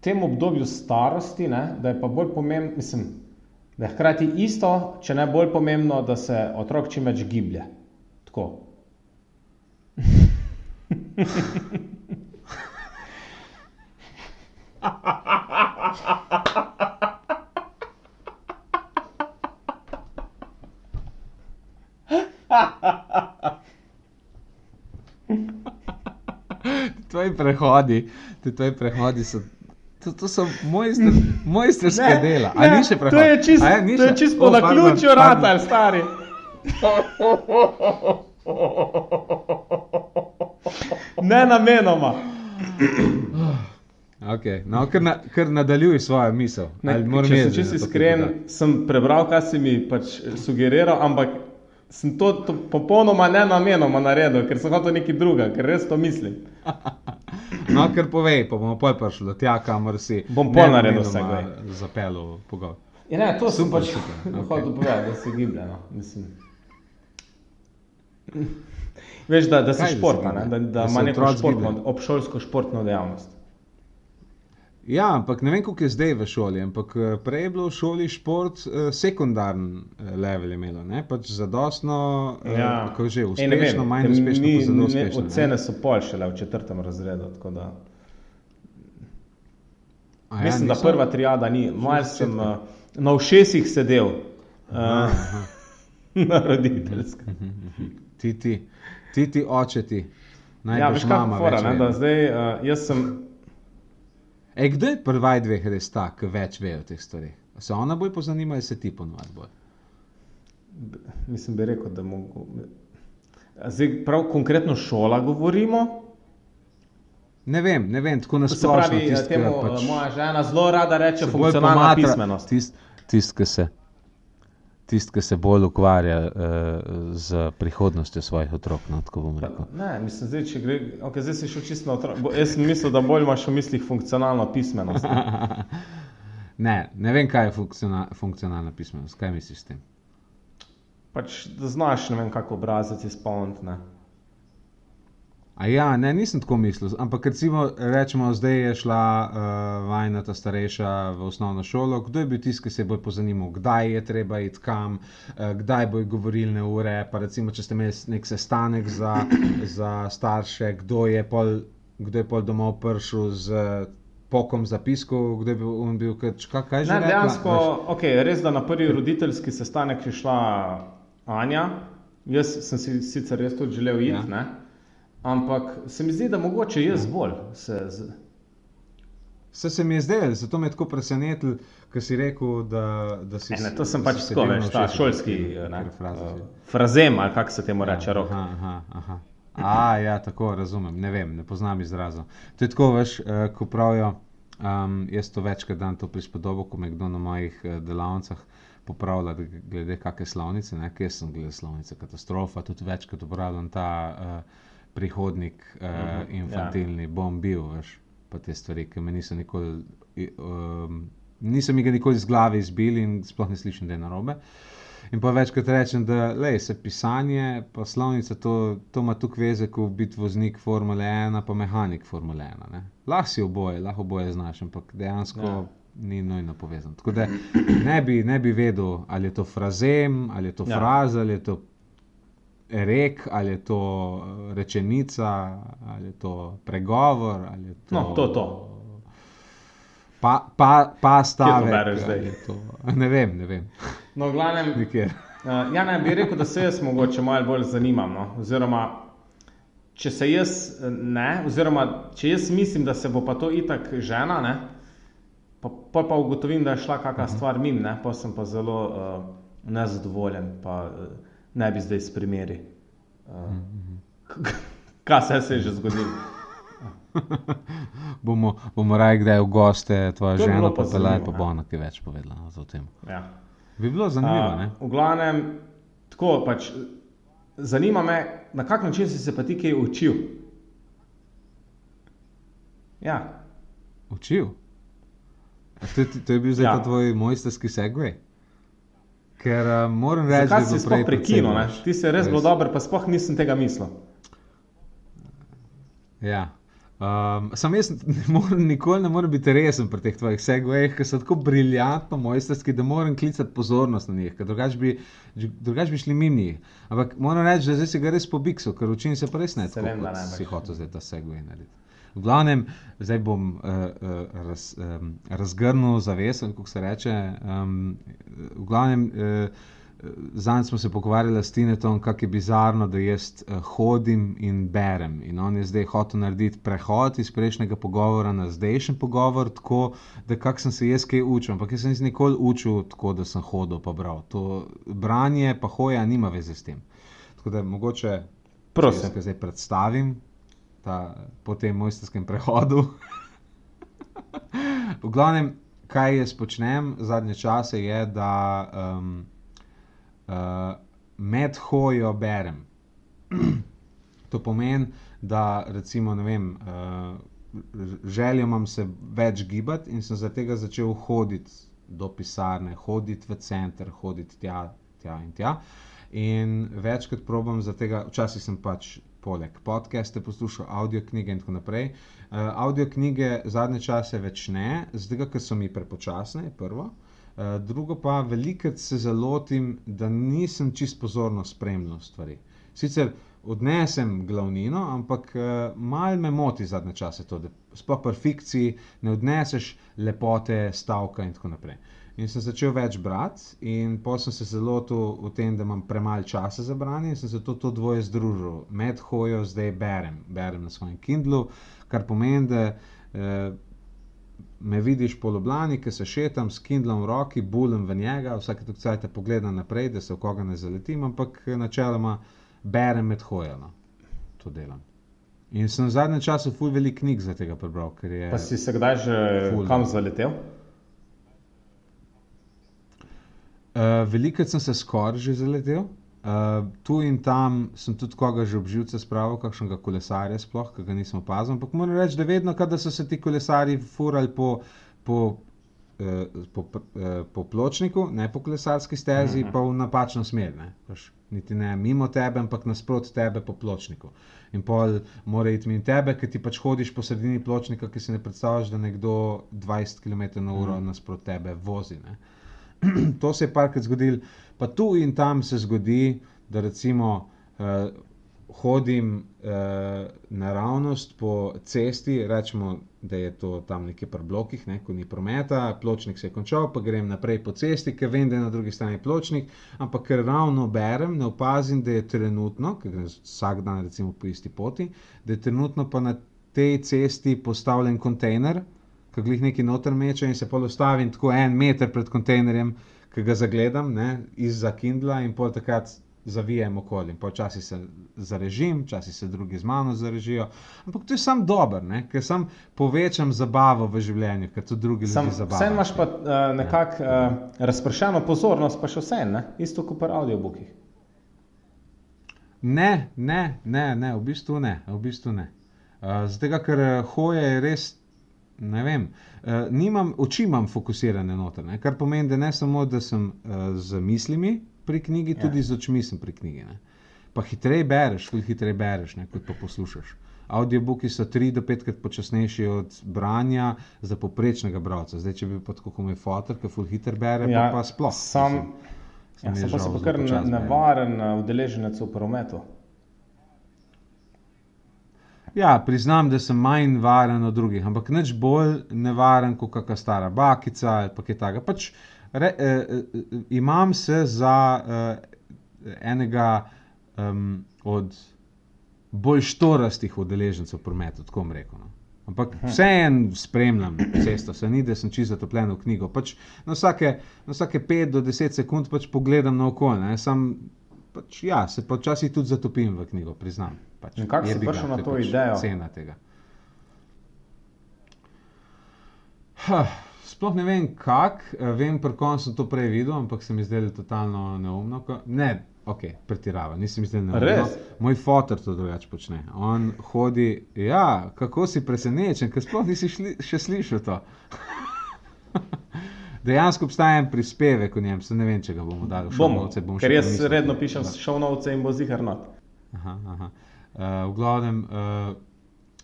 tem obdobju starosti, ne, da je pa bolj pomembno, mislim, da je hkrati isto, če ne bolj pomembno, da se otrok čim več giblje. Tako. Tvoji prehodi so, to so mojsterska dela. A ni še prehod? To je čisto po naključju ratal, stari. Ne namenoma. Ok, no, kar nadaljuj svojo misel. Če sem čisto iskren, sem prebral, kaj si mi pač sugeriral, ampak sem to popolnoma nenamenoma naredil, ker sem hotel nekaj druga, ker res to mislim. No, ker povej, pa bomo pol prišli do tja, kamor si zapeljal pogovor. Ja, ne, to sem pač hotel povedati, da se giblje, no, mislim. Veš, da si športna, ne, da ima neko obšolsko športno dejavnost. Ja, ampak ne vem, koliko je zdaj v šoli, ampak prej je bilo v šoli šport sekundarni level imelo, ne, pač zadostno, kako že, uspešno, manj uspešno, pa zelo uspešno. Ocene so pol šele v 4. razredu, tako da. Mislim, da prva triada ni, malo sem na ušesih sedel na roditeljskem. Ti oče ti, najbrž mama več. Ja, veš kako fora, ne, da zdaj, jaz sem Kdo je pri vaj dveh res tak, ki več ve o teh stvareh? Se ona bolj pozanima, ali se ti ponovadi bolj? Mislim, bi rekel, da mogo... Zdaj prav konkretno šola govorimo. Ne vem, tako To se nasplošno. pravi, temu moja žena zelo rada reče funkcionalna pismenost. Tisti, ki se bolj ukvarja z prihodnostjo svojih otrok, no, tako bom rekel. Ne, mislim, zdaj, če gre, zdaj si šel čisto na otrok. Jaz sem mislil, da bolj imaš v mislih funkcionalno pismenost. Ne vem, kaj je funkcionalna pismenost. Kaj misliš s tem? Pač, da znaš, ne vem, kako obrazec izpolniti, ne. Nisem tako mislil, ampak recimo rečemo, zdaj je šla vajna ta starejša v osnovno šolo, kdo je bil tisti, ki se je bolj pozanimal, kdaj je treba iti kam, kdaj bojo govorilne ure, pa recimo, če ste imeli nek sestanek za starše, kdo je pol domov prišel z pokom zapiskov, kdo je bil kaj že rekla? Ne, dejansko, res, da na prvi roditeljski sestanek je šla Anja, jaz sem si sicer res tudi želel iti, ne? Ampak se mi zdi, da mogoče jaz bolj se mi je zdelo, zato me je tako presenetilo, ker si rekel, da si... Ne, to sem pač tako, veš, ta šolski frazem, ali kako se temu reče, rok. Tako, razumem, ne vem, ne poznam izrazov. To je tako, veš, ko pravijo, jaz to večkrat dam to prispodobo, ko me kdo na mojih delavnicah popravlja glede kakšne slovnice, ne, ker sem glede slovnice katastrofa, tudi večkrat uporabljam ta prihodnik infantilni, bom bil, veš, pa te stvari, ki me niso mi ga nikoli iz glave izbili in sploh ne slišim, da je narobe. In pa večkrat rečem, da se pisanje pa slovnica, to ima tukaj veze, kot biti voznik Formule 1 pa mehanik Formule 1, ne. Lahko oboje znaš, ampak dejansko ni nujno povezano. Tako da ne bi vedel, ali je to frazem, ali je to fraza, ali je to rek, ali je to rečenica, ali je to pregovor, ali je to... No, to. Pa stavek. Kje to bereš zdaj? Ne vem. No, v glavnem, Nikjer. ne bi rekel, da se jaz mogoče malo bolj zanimam, no, oziroma, če jaz mislim, da se bo pa to itak žena, ne, pa ugotovim, da je šla kakšna stvar mimo, ne, pa sem pa zelo nezadovoljen, pa ne bi zdaj s primeri. Kaj se je že zgodilo? bomo raje kdaj v goste tvoja žena popeljali, pa bo ona kaj več povedala o tem. Ja. Bi bilo zanimivo, ne? V glavnem, tako pač, zanima me, na kak način si se pa ti kaj učil? Ja. Učil? To je bil zdaj ta tvoj mojsterski segway? Ker moram reči, da je bilo prej... Zakaj si sploh prekinil, ne? Ti si res bilo dober, pa sploh nisem tega mislil. Ja. Sam jaz nikoli ne morem biti resen pri teh tvojih segwayih, ker so tako briljantno mojsterski, da moram klicati pozornost na njih, ker drugač bi šli mimo njih. Ampak moram reči, da zdaj si ga res pobiksil, ker učim se pa res ne tako, kot si hotel zdaj ta segway narediti. V glavnem, zdaj bom razgrnil zavesen, kako se reče. V glavnem, zanj smo se pogovarjali s Tinetom, kako je bizarno, da jaz hodim in berem. In on je zdaj hotel narediti prehod iz prejšnjega pogovora na zdajšnji pogovor, tako da kak sem se jaz kaj učil. Ampak jaz sem nikoli učil tako, da sem hodil pa bral. To branje pa hoja nima veze s tem. Tako da mogoče, če jaz zdaj predstavim po tem mojsterskem prehodu. V glavnem, kaj jaz počnem zadnje čase je, da med hojo berem. To pomeni, da recimo, ne vem, željo imam se več gibati in sem zaradi tega začel hoditi do pisarne, hoditi v center, hoditi tja in tja. In večkrat probam zaradi tega, včasih sem pač poleg podcaste poslušal audioknjige in tako naprej. Audioknjige zadnje čase več ne, zato ker so mi prepočasne, prvo. Drugo pa, velikokrat se zalotim, da nisem čisto pozorno spremljal stvari. Sicer odnesem glavnino, ampak malo me moti zadnje čase to, da sploh pri fikciji ne odneseš lepote stavka in tako naprej. In sem začel več brati in potem sem se zalotil v tem, da imam premalo časa za branje in sem se to dvoje združil. Med hojo zdaj berem na svojem Kindlu, kar pomeni, da me vidiš po Ljubljani, ki se šetam s Kindlom v roki, bulim v njega, vsake toliko cajta pogledam naprej, da se v koga ne zaletim, ampak načeloma berem med hojo, no. To delam. In sem v zadnjem času ful veliko knjig za tega prebral, ker je... Pa si se kdaj že kam zaletel? Velikokrat sem se skoraj že zaletel. Tu in tam sem tudi koga že obživce spravil, kakšnega kolesarja sploh, ki ga nisem opazil. Ampak moram reči, da vedno, kada so se ti kolesarji furali po pločniku, ne po kolesarski stezi, pa v napačno smer. Ne? Niti ne mimo tebe, ampak nasprot tebe po pločniku. In pol mora iti mimo tebe, ker ti pač hodiš po sredini pločnika, ki si ne predstavljaš, da nekdo 20 km/h nasprot tebe vozi. Ne? To se je parkrat zgodilo, pa tu in tam se zgodi, da recimo hodim naravnost po cesti, rečemo, da je to tam nekje pri blokih, ne, ko ni prometa, pločnik se je končal, pa grem naprej po cesti, ker vem, da je na drugi strani pločnik, ampak ker ravno berem, ne opazim, da je trenutno, ker grem vsak dan recimo po isti poti, da je trenutno pa na tej cesti postavljen kontejner, ki glih neki noter meče in se pol ustavim tako 1 meter pred kontejnerjem, ki ga zagledam, ne, izza Kindla in pol takrat zavijem okoli. In počasi se zarežim, časi se drugi z mano zarežijo. Ampak to je samo dobro, ne, ker sam povečam zabavo v življenju, ker tudi drugi ljudi zabavajo. Vse imaš pa nekako razpršeno pozornost, pa še vse, ne? Isto kot pri audiobookih. Ne, v bistvu ne. Zato, ker hoja je res, ne vem, oči imam fokusirane noter, ne? Kar pomeni, da ne samo, da sem z mislimi pri knjigi, tudi z očmi sem pri knjigi. Ne? Pa hitreje bereš, ne, kot pa poslušaš. Audiobooki so 3 do 5 krat počasnejši od branja za povprečnega bralca. Zdaj, če bi pa tako kot moj fotor, ki ful hiter bere, pa sploh. Sam pa se pa kar nevaren udeleženec v prometu. Ja, priznam, da sem manj varen od drugih, ampak nič bolj nevaren kot kakšna stara bakica ali pa kaj takega. Pač imam se za enega od bolj štorastih udeležencev v prometu, tako bom rekel. No. Ampak vseeno spremljam cesto, se ni, da sem čisto zatopljen v knjigo. Pač na vsake 5 do 10 sekund pač pogledam naokoli, ne. Pač, ja, se pa včasih tudi zatopim v knjigo, priznam. Pač, in kako si prišel na to idejo? Cena tega. Sploh ne vem vem, pri kom sem to prej videl, ampak se mi zdelo totalno neumno. Ne, pretiravam, nisem mislil neumno. Res? Moj fotor to drugače počne. On hodi, ja, kako si presenečen, ker sploh nisi še slišal to. Dejansko obstaja en prispevek o njem, se ne vem, če ga bomo dali v šovnovce. Ker jaz redno pišem šovnovce in bo ziher not. V glavnem,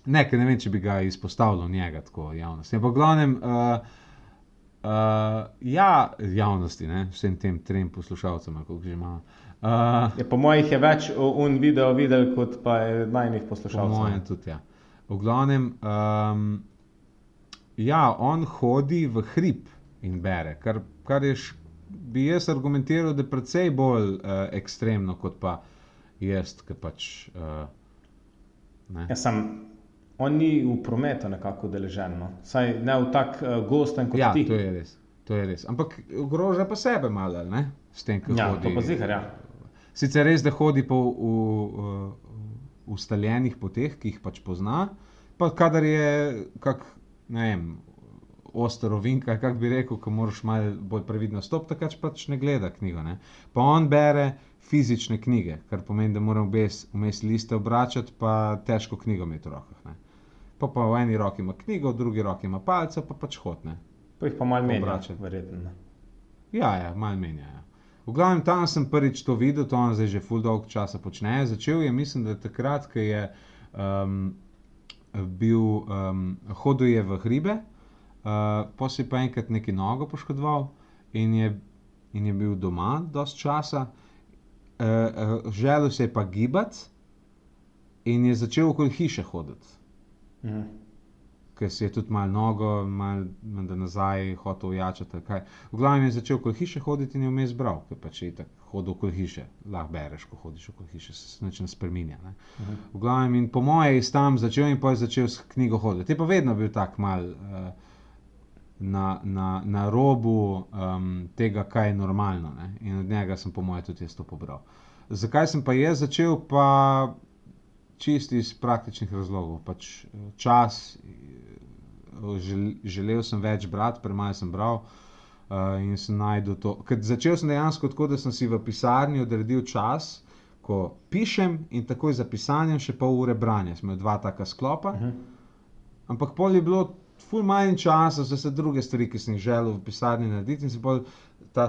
ker ne vem, če bi ga izpostavljal njega tako javnosti. Ampak v glavnem, javnosti, ne, vsem tem 3 poslušalcem, koliko že imamo. Po mojih je več video videl, kot pa je najnih poslušalcev. Po mojem tudi, ja. V glavnem, on hodi v hrib in bere, kar bi jaz argumentiral, da je precej bolj ekstremno, kot pa jaz, ki pač ne. On ni v prometu nekako udeležen, no? Saj ne v tak gosten kot ti. Ja, to je res. Ampak ogroža pa sebe malo, ne? S tem, ko hodi. Ja, to pa ziher, ja. Sicer res, da hodi po ustaljenih poteh, ki jih pač pozna, pa kadar je ne vem, oster ovinkar, kako bi rekel, ko moraš malo bolj previdno stopiti, takrat pač ne gleda knjigo. Ne? Pa on bere fizične knjige, kar pomeni, da moram vmes liste obračati, pa težko knjigo imeti v rokah. Ne? Pa v eni roki ima knjigo, v drugi roki ima palca, pa pač hod. Ne? Pa jih pa malo menja, verjetno. Ja, malo menja. Ja. V glavnem, tam sem prvič to videl, to on zdaj že ful dolg časa počne. Začel je, mislim, da takrat, ko je hodil je v hribe, potem si pa enkrat neki nogo poškodoval in je bil doma dosti časa. Želel se je pa gibati in je začel okoli hiše hoditi. Ker si je tudi malo nogo, malo nazaj hotel ojačati. V glavnem je začel okoli hiše hoditi in je vmes bral, ker pač je tako hodil okoli hiše. Lahko bereš, ko hodiš okoli hiše, se nič ne spreminja. Ne? V glavnem in po moje je tam začel in pa je začel s knjigo hoditi. Je pa vedno bil tak mal na robu tega, kaj je normalno. Ne? In od njega sem po mojem tudi jaz to pobral. Zakaj sem pa jaz začel? Pa čisto iz praktičnih razlogov. Pač čas, želel sem več brati, premalo sem bral in sem najdel to. Ker začel sem dejansko tako, da sem si v pisarni odredil čas, ko pišem in takoj za pisanjem še pol ure branja. Smo imeli 2 taka sklopa, ampak pol je bilo ful manj časa za vse druge stvari, ki sem jih želel v pisarni narediti in se pol pa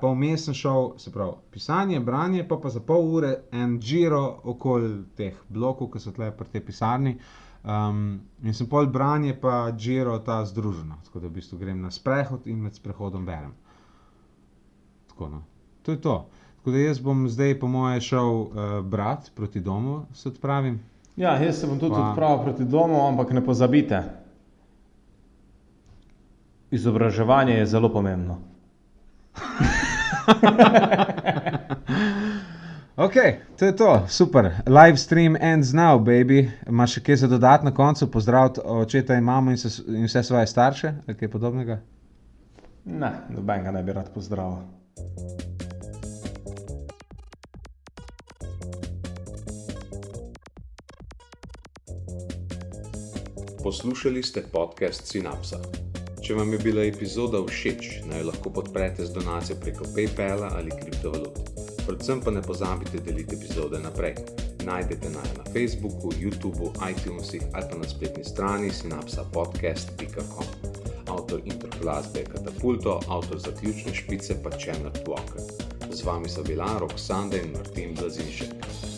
vmes sem šel, se pravi, pisanje, branje, pa za pol ure en giro okoli teh blokov, ki so tle pri tej pisarni. In sem pol branje pa giro ta združeno, tako da v bistvu grem na sprehod in med sprehodom berem. Tako no, to je to. Tako da jaz bom zdaj po moje šel brat proti domu, se odpravim. Ja, jaz se bom tudi odpravil proti domu, ampak ne pozabite. Izobraževanje je zelo pomembno. Ok, to je to, super. Live stream ends now, baby. Imaš še kaj za dodati na koncu? Pozdraviti očeta in mamo in vse svoje starše? Ali kaj podobnega? Ne, nobenega ne bi rad pozdravil. Poslušali ste podcast Synapsa. Če vam je bila epizoda všeč, naj lahko podprete z donacijo preko PayPala ali kriptovalut. Predvsem pa ne pozabite deliti epizode naprej. Najdete naj na Facebooku, YouTubeu, iTunesih ali pa na spletni strani synapsapodcast.com. Avtor intro glasbe je Katapulto, avtor zaključne špice pa Channel Walker. Z vami so bila Roksanda in Martin Blazinšek.